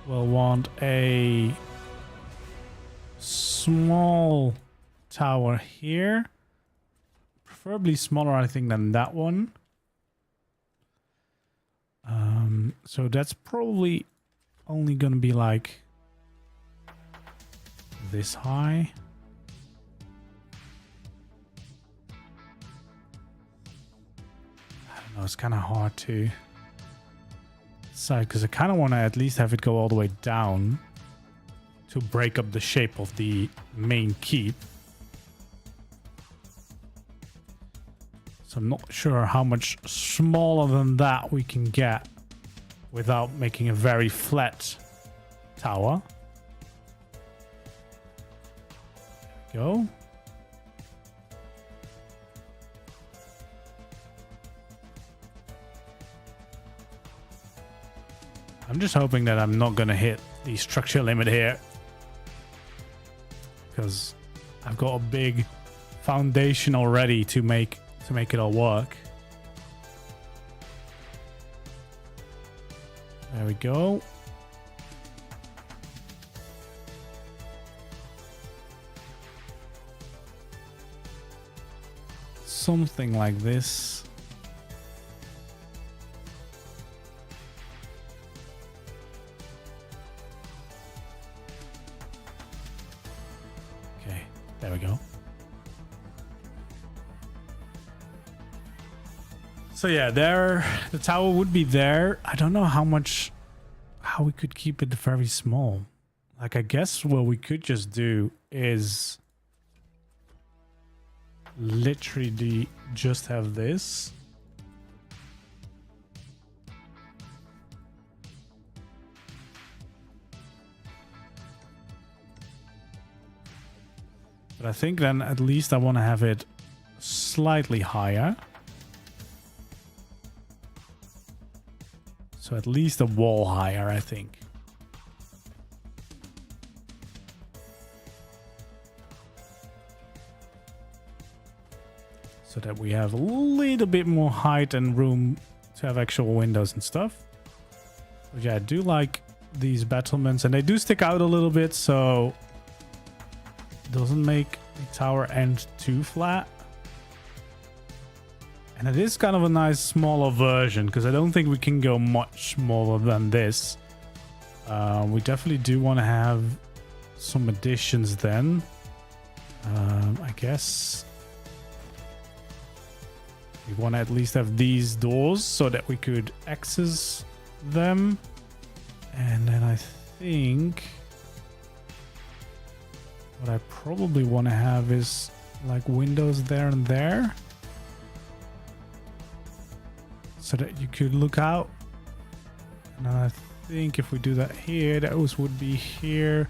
we'll want a small tower here. Preferably smaller, I think, than that one. So that's probably only going to be like this high. I don't know, it's kind of hard to decide because I kind of want to at least have it go all the way down. to break up the shape of the main keep. So I'm not sure how much smaller than that we can get without making a very flat tower. There we go. I'm just hoping that I'm not going to hit the structure limit here, because I've got a big foundation already to make it all work. There we go. Something like this. Okay, there we go. So yeah, there, the tower would be there. I don't know how we could keep it very small. Like, I guess what we could just do is literally just have this. But I think then at least I want to have it slightly higher. So at least a wall higher, I think. So that we have a little bit more height and room to have actual windows and stuff. But yeah, I do like these battlements, and they do stick out a little bit, so it doesn't make the tower end too flat. And it is kind of a nice smaller version, because I don't think we can go much smaller than this. We definitely do want to have some additions then. I guess we want to at least have these doors so that we could access them. And then I think what I probably want to have is like windows there and there, so that you could look out. And I think if we do that here, those would be here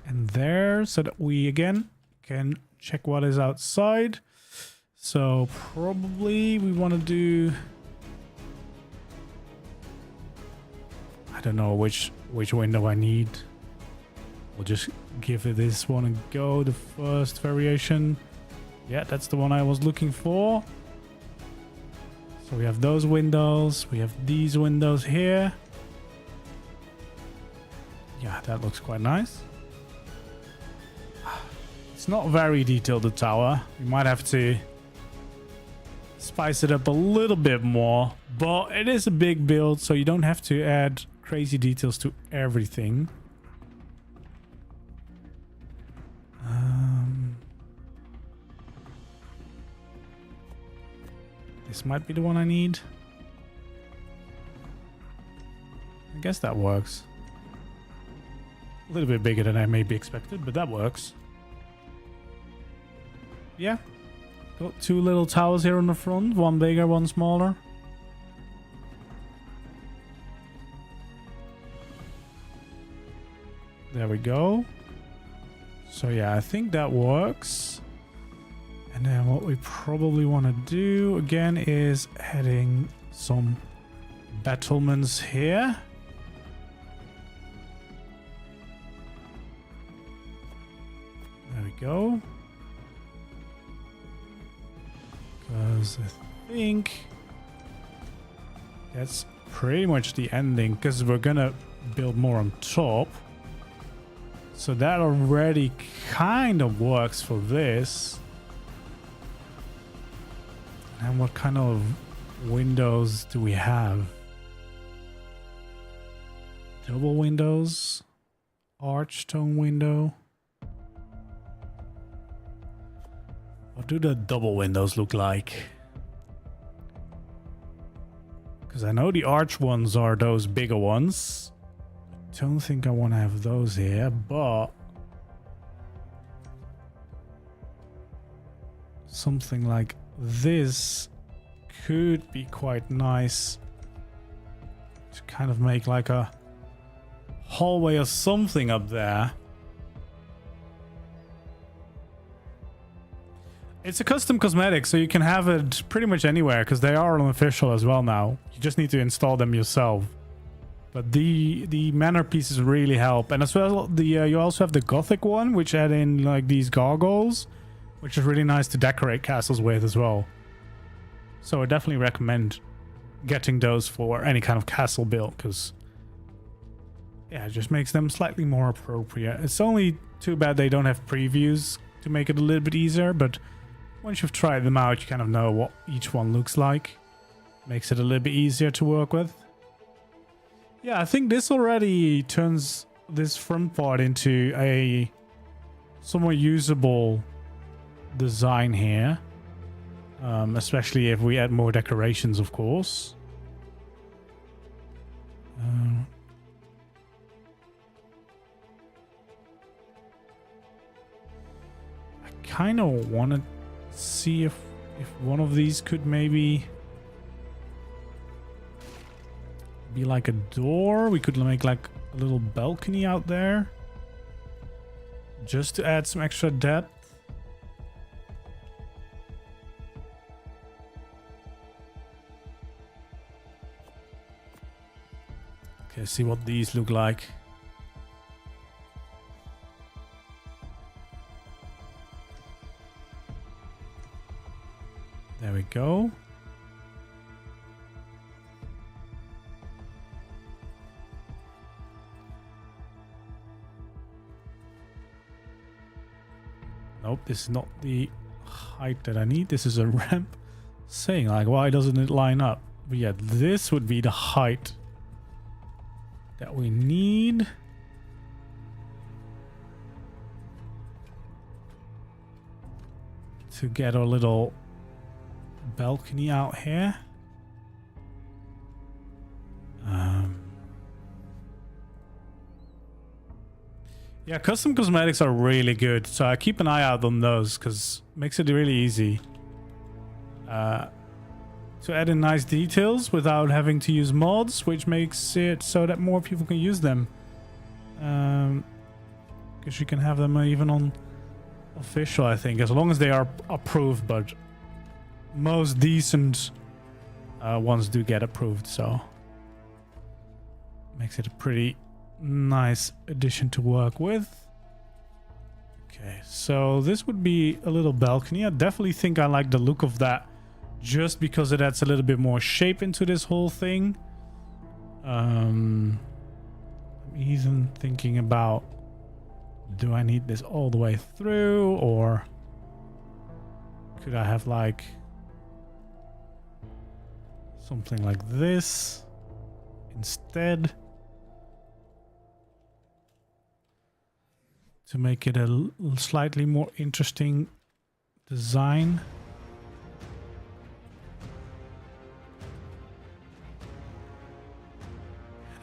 and there, so that we again can check what is outside. So probably we want to do, I don't know which window I need. We'll just give it this one a go, the first variation. Yeah, that's the one I was looking for. So we have those windows, we have these windows here. Yeah, that looks quite nice. It's not very detailed, the tower. We might have to spice it up a little bit more, but it is a big build, so you don't have to add crazy details to everything. This might be the one I need. I guess that works. A little bit bigger than I maybe expected, but that works. Yeah. Got two little towers here on the front. One bigger, one smaller. There we go. So yeah, I think that works. And then what we probably want to do again is adding some battlements here. There we go. Because I think that's pretty much the ending, because we're gonna build more on top. So that already kind of works for this. And what kind of windows do we have? Double windows, arch tone window. What do the double windows look like? Because I know the arch ones are those bigger ones. don't think I want to have those here, but something like this could be quite nice to kind of make like a hallway or something up there. It's a custom cosmetic, so you can have it pretty much anywhere because they are unofficial as well now. You just need to install them yourself. But the manor pieces really help, and as well the you also have the Gothic one, which add in like these gargoyles, which is really nice to decorate castles with as well. So I definitely recommend getting those for any kind of castle build, because yeah, it just makes them slightly more appropriate. It's only too bad they don't have previews to make it a little bit easier, but once you've tried them out, you kind of know what each one looks like. Makes it a little bit easier to work with. Yeah, I think this already turns this front part into a somewhat usable design here. Especially if we add more decorations, of course. I kind of want to see if one of these could maybe be like a door. We could make like a little balcony out there just to add some extra depth. Okay, see what these look like. There we go. Nope, this is not the height that I need. This is a ramp. Saying like, why doesn't it line up? But yeah, this would be the height that we need. To get our little balcony out here. Yeah, custom cosmetics are really good, so I keep an eye out on those because it makes it really easy to add in nice details without having to use mods, which makes it so that more people can use them. Because you can have them even on official, I think, as long as they are approved, but most decent ones do get approved, so makes it a pretty nice addition to work with. Okay, so this would be a little balcony. I definitely think I like the look of that just because it adds a little bit more shape into this whole thing. I'm even thinking about, do I need this all the way through, or could I have like something like this instead to make it a slightly more interesting design?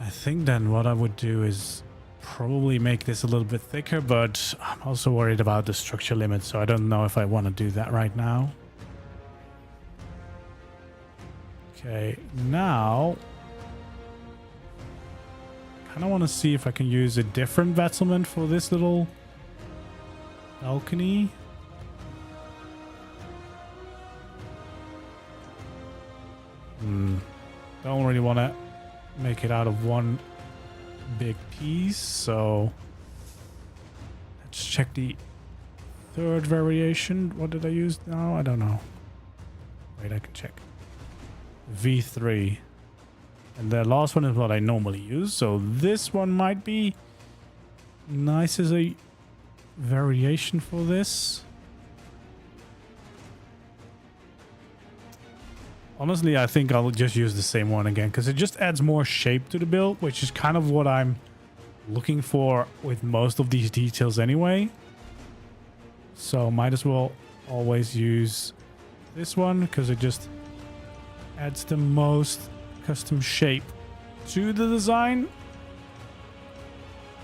I think then what I would do is probably make this a little bit thicker, but I'm also worried about the structure limit, so I don't know if I want to do that right now. Okay, now I kind of want to see if I can use a different battlement for this little balcony. Don't really want to make it out of one big piece, so let's check the third variation. What did I use now? I don't know. Wait, I can check. V3. And the last one is what I normally use, so this one might be nice as a variation for this. Honestly, I think I'll just use the same one again because it just adds more shape to the build, which is kind of what I'm looking for with most of these details anyway. So might as well always use this one because it just adds the most custom shape to the design.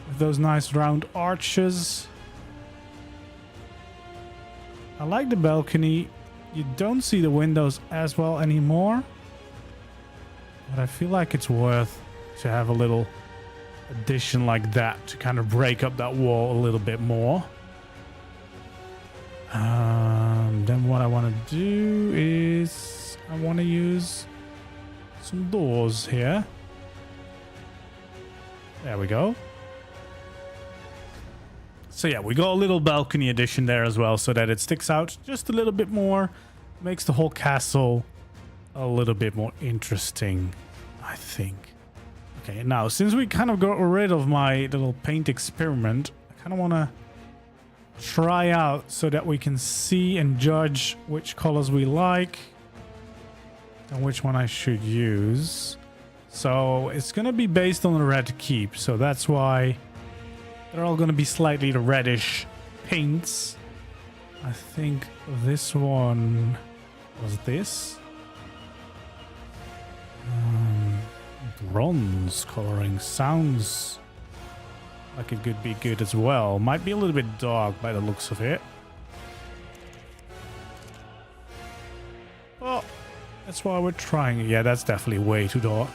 with those nice round arches. I like the balcony. You don't see the windows as well anymore, but I feel like it's worth to have a little addition like that to kind of break up that wall a little bit more. Then what I want to do is I want to use some doors here. There we go. So yeah, we got a little balcony addition there as well, so that it sticks out just a little bit more, makes the whole castle a little bit more interesting, I think. Okay, now since we kind of got rid of my little paint experiment, I kind of want to try out so that we can see and judge which colors we like and which one I should use. So it's going to be based on the red keep, so that's why they're all going to be slightly reddish paints. I think this one was this. Bronze coloring sounds like it could be good as well. Might be a little bit dark by the looks of it. Oh, that's why we're trying it. Yeah, that's definitely way too dark.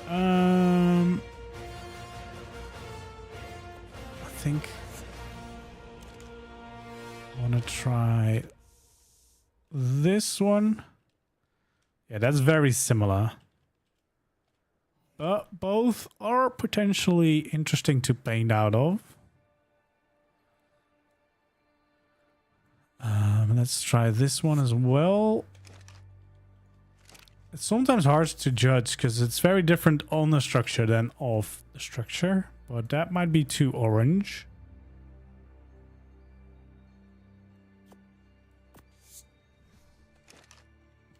I think I want to try this one. Yeah, that's very similar. But both are potentially interesting to paint out of. Let's try this one as well. It's sometimes hard to judge because it's very different on the structure than off the structure. But that might be too orange.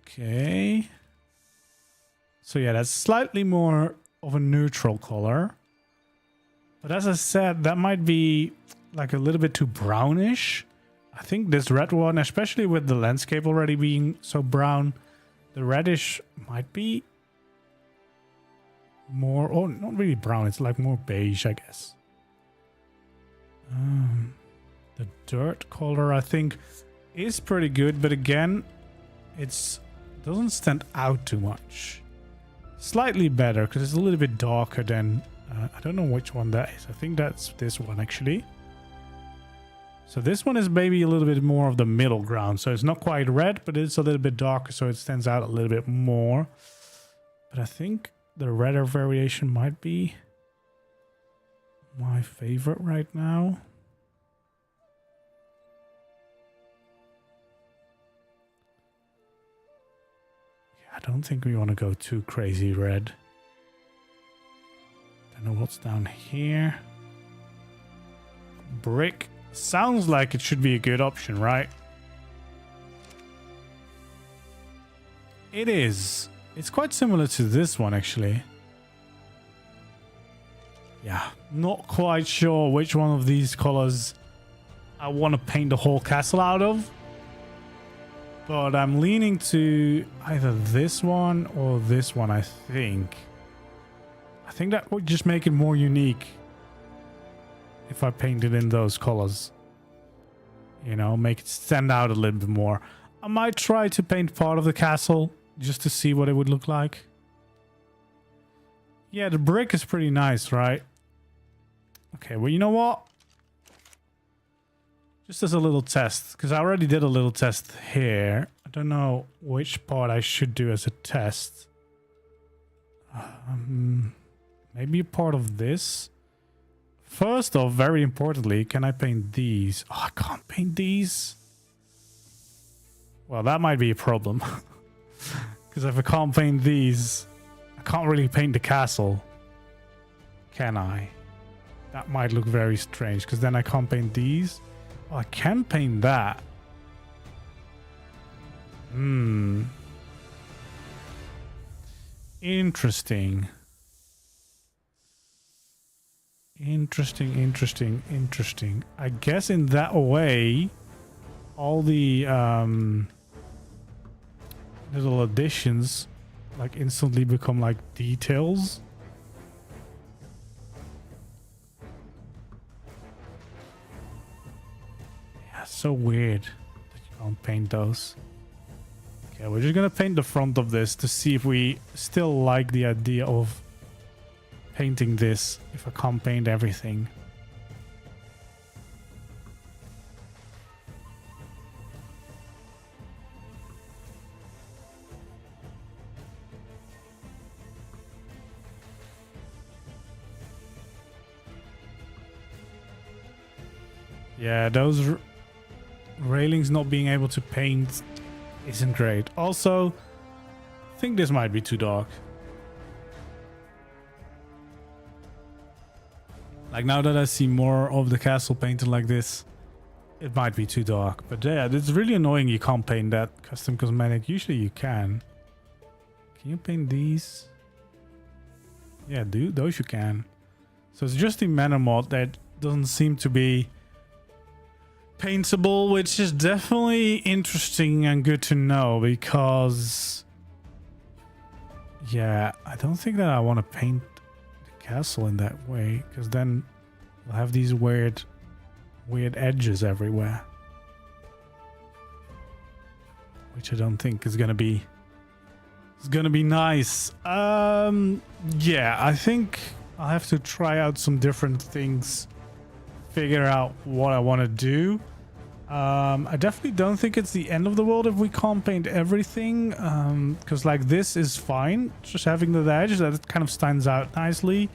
Okay. So yeah, that's slightly more of a neutral color. But as I said, that might be like a little bit too brownish. I think this red one, especially with the landscape already being so brown, the reddish might be more, oh, not really brown, it's like more beige, I guess. The dirt color, I think, is pretty good, but again, it doesn't stand out too much. Slightly better, because it's a little bit darker than, I don't know which one that is. I think that's this one, actually. So this one is maybe a little bit more of the middle ground. So it's not quite red, but it's a little bit darker, so it stands out a little bit more. But I think the redder variation might be my favorite right now. Yeah, I don't think we want to go too crazy red. Don't know what's down here. Brick. Sounds like it should be a good option, right? It is. It's quite similar to this one, actually. Yeah, not quite sure which one of these colors I want to paint the whole castle out of. But I'm leaning to either this one or this one, I think. I think that would just make it more unique. If I paint it in those colors, you know, make it stand out a little bit more. I might try to paint part of the castle just to see what it would look like. Yeah, the brick is pretty nice, right? Okay, well, you know what? Just as a little test, because I already did a little test here. I don't know which part I should do as a test. Maybe a part of this. First off, very importantly, can I paint these? Oh, I can't paint these. Well, that might be a problem. Because if I can't paint these, I can't really paint the castle. Can I? That might look very strange, because then I can't paint these. Oh, I can paint that. Interesting. Interesting. I guess in that way, all the little additions like instantly become like details. Yeah, so weird that you can't paint those. Okay, we're just gonna paint the front of this to see if we still like the idea of painting this if I can't paint everything. Yeah, those railings not being able to paint isn't great. Also, I think this might be too dark. Like now that I see more of the castle painted like this, it might be too dark. But yeah, it's really annoying you can't paint that custom cosmetic. Usually you can. Can you paint these? Yeah, those you can. So it's just the mana mod that doesn't seem to be paintable, which is definitely interesting and good to know because yeah, I don't think that I want to paint the castle in that way because then we'll have these weird edges everywhere, which I don't think is gonna be nice. Yeah, I think I'll have to try out some different things, figure out what I want to do. I definitely don't think it's the end of the world if we can't paint everything, because like this is fine, just having the edge that kind of stands out nicely.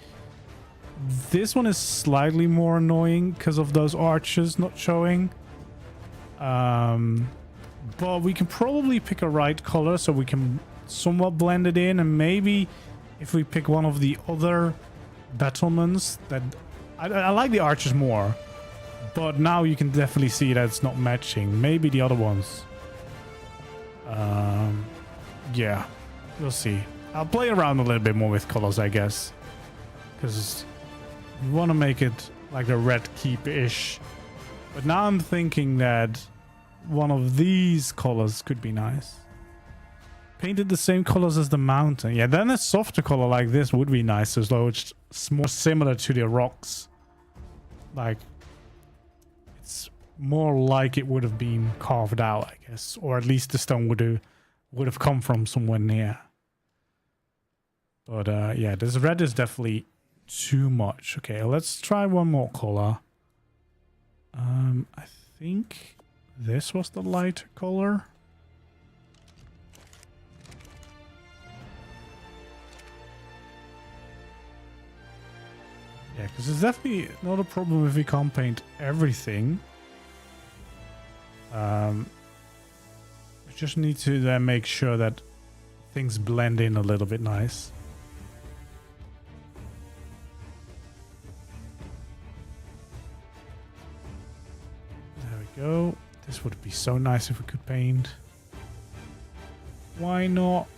This one is slightly more annoying because of those arches not showing, but we can probably pick a right color so we can somewhat blend it in. And maybe if we pick one of the other battlements that I like the arches more, but now you can definitely see that it's not matching. Maybe the other ones. Yeah, we'll see. I'll play around a little bit more with colors, I guess, because we want to make it like a red keep-ish. But now I'm thinking that one of these colors could be nice. Painted the same colors as the mountain. Yeah, then a softer color like this would be nice, as though it's more similar to the rocks. Like, it's more like it would have been carved out, I guess, or at least the stone would have come from somewhere near. But yeah, this red is definitely too much. Okay, let's try one more color. I think this was the light color. Yeah, because it's definitely not a problem if we can't paint everything. We just need to then make sure that things blend in a little bit nice. There we go. This would be so nice if we could paint. Why not?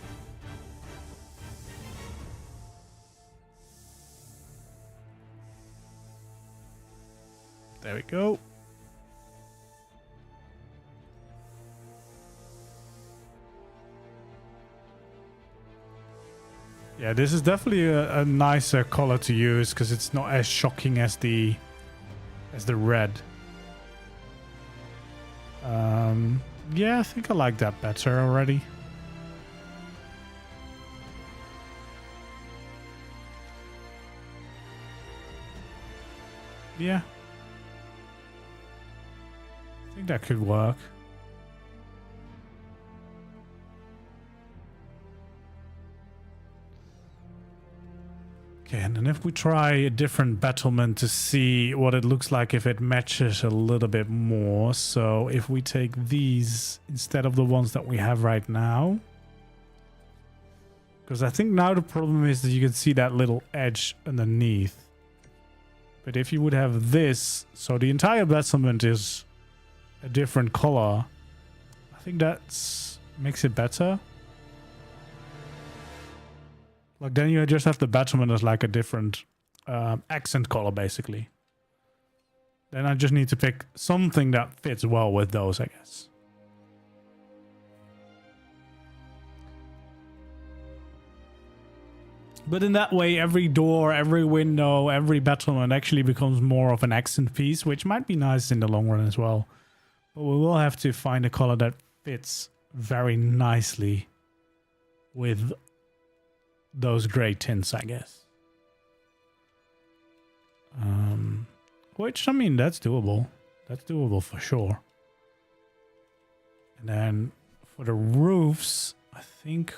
There we go. Yeah, this is definitely a nicer color to use because it's not as shocking as the red. Yeah, I think I like that better already. Yeah. I think that could work. Okay, and then if we try a different battlement to see what it looks like if it matches a little bit more. So if we take these instead of the ones that we have right now. Because I think now the problem is that you can see that little edge underneath. But if you would have this, so the entire battlement is a different color, I think that makes it better. Like then you just have the battlement as like a different accent color basically. Then I just need to pick something that fits well with those, I guess. But in that way, every door, every window, every battlement actually becomes more of an accent piece, which might be nice in the long run as well. But we will have to find a color that fits very nicely with those gray tints, I guess. Which, I mean, that's doable. That's doable for sure. And then for the roofs, I think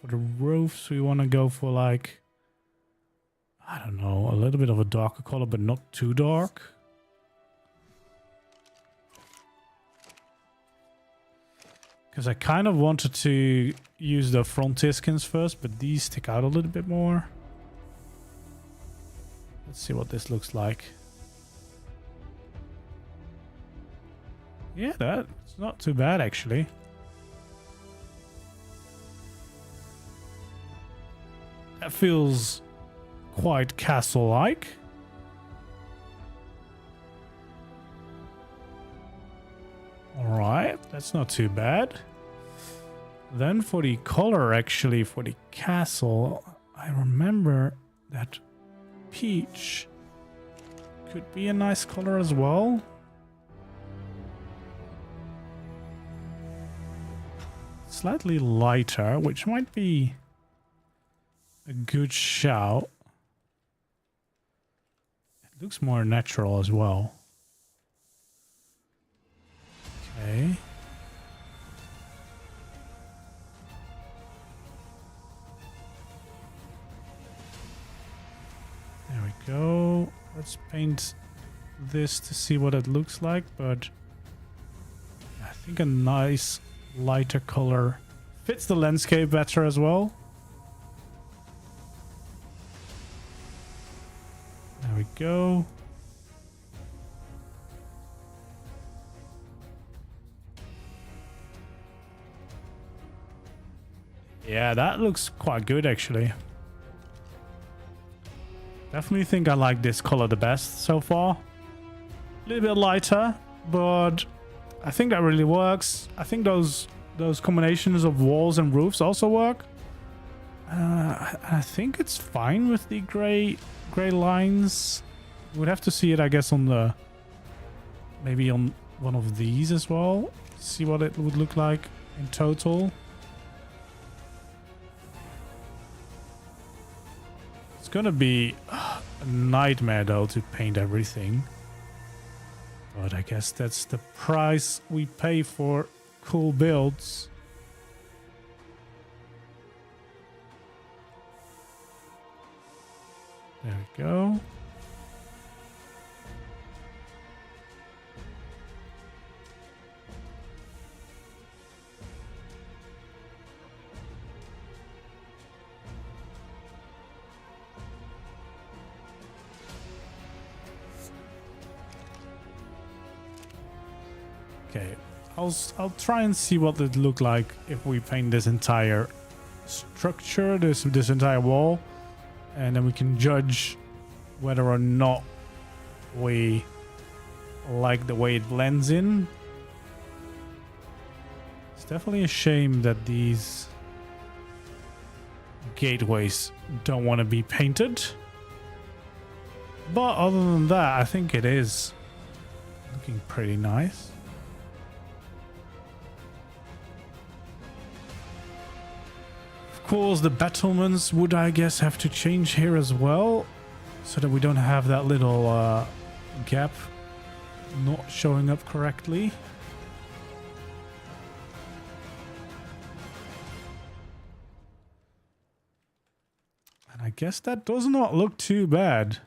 for the roofs we want to go for like, I don't know, a little bit of a darker color, but not too dark. Because I kind of wanted to use the frontier skins first, but these stick out a little bit more. Let's see what this looks like. Yeah, that's not too bad actually. That feels quite castle-like. Alright, that's not too bad. Then for the color, actually, for the castle, I remember that peach could be a nice color as well. Slightly lighter, which might be a good shout. It looks more natural as well. Okay. There we go. Let's paint this to see what it looks like, but I think a nice lighter color fits the landscape better as well. There we go. Yeah, that looks quite good actually. Definitely think I like this color the best so far. A little bit lighter, but I think that really works. I think those combinations of walls and roofs also work. I think it's fine with the gray lines. We'd have to see it, I guess, on the maybe on one of these as well. See what it would look like in total. It's gonna be a nightmare though to paint everything. But I guess that's the price we pay for cool builds. There we go. Okay, I'll try and see what it look like if we paint this entire structure, this entire wall, and then we can judge whether or not we like the way it blends in. It's definitely a shame that these gateways don't want to be painted, but other than that, I think it is looking pretty nice. Of course, the battlements would, I guess, have to change here as well, so that we don't have that little gap not showing up correctly. And I guess that does not look too bad.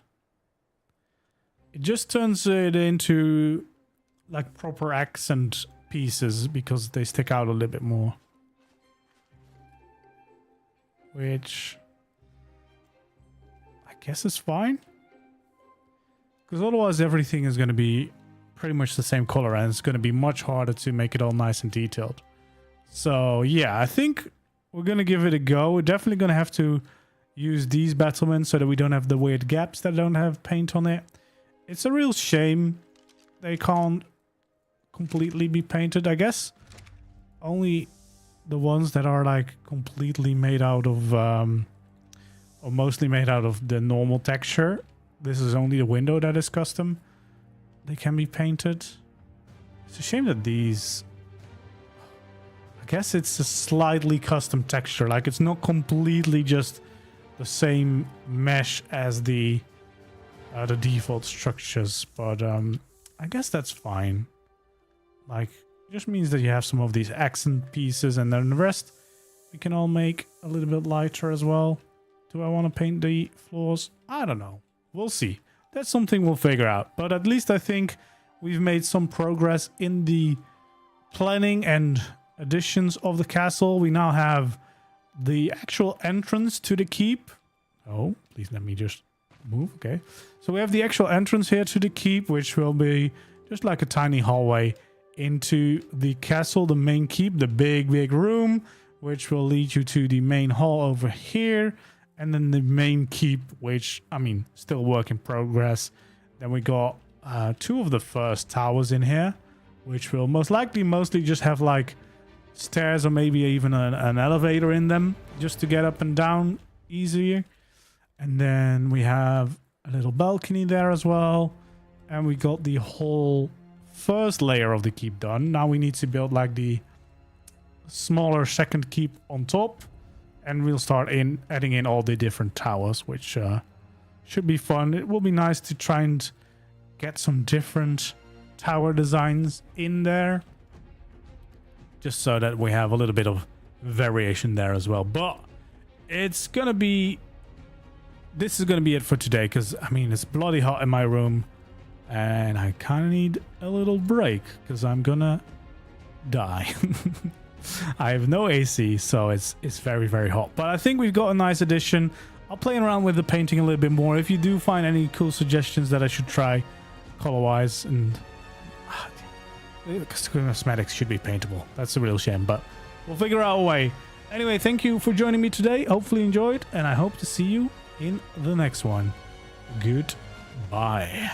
It just turns it into like proper accent pieces because they stick out a little bit more. Which I guess is fine. Because otherwise everything is going to be pretty much the same color and it's going to be much harder to make it all nice and detailed. So yeah, I think we're going to give it a go. We're definitely going to have to use these battlements so that we don't have the weird gaps that don't have paint on it. It's a real shame they can't completely be painted, I guess. Only the ones that are like completely made out of are mostly made out of the normal texture. This is only the window that is custom. They can be painted. It's a shame that these... I guess it's a slightly custom texture. Like, it's not completely just the same mesh as the default structures. But I guess that's fine. Like, it just means that you have some of these accent pieces, and then the rest we can all make a little bit lighter as well. Do I want to paint the floors? I don't know. We'll see. That's something we'll figure out. But at least I think we've made some progress in the planning and additions of the castle. We now have the actual entrance to the keep. Oh, please let me just move. Okay. So we have the actual entrance here to the keep, which will be just like a tiny hallway into the castle, the main keep, the big room, which will lead you to the main hall over here. And then the main keep, which, I mean, still work in progress. Then we got 2 of the first towers in here, which will most likely mostly just have like stairs or maybe even an elevator in them just to get up and down easier. And then we have a little balcony there as well. And we got the whole first layer of the keep done. Now we need to build like the smaller second keep on top. And we'll start adding in all the different towers, which should be fun. It will be nice to try and get some different tower designs in there, just so that we have a little bit of variation there as well. But it's gonna be... This is gonna be it for today, because, I mean, it's bloody hot in my room. And I kind of need a little break, because I'm gonna die. I have no AC, so it's very hot. But I think we've got a nice addition. I'll play around with the painting a little bit more. If you do find any cool suggestions that I should try color-wise, and cosmetics should be paintable. That's a real shame, but we'll figure out a way. Anyway, thank you for joining me today. Hopefully you enjoyed, and I hope to see you in the next one. Goodbye.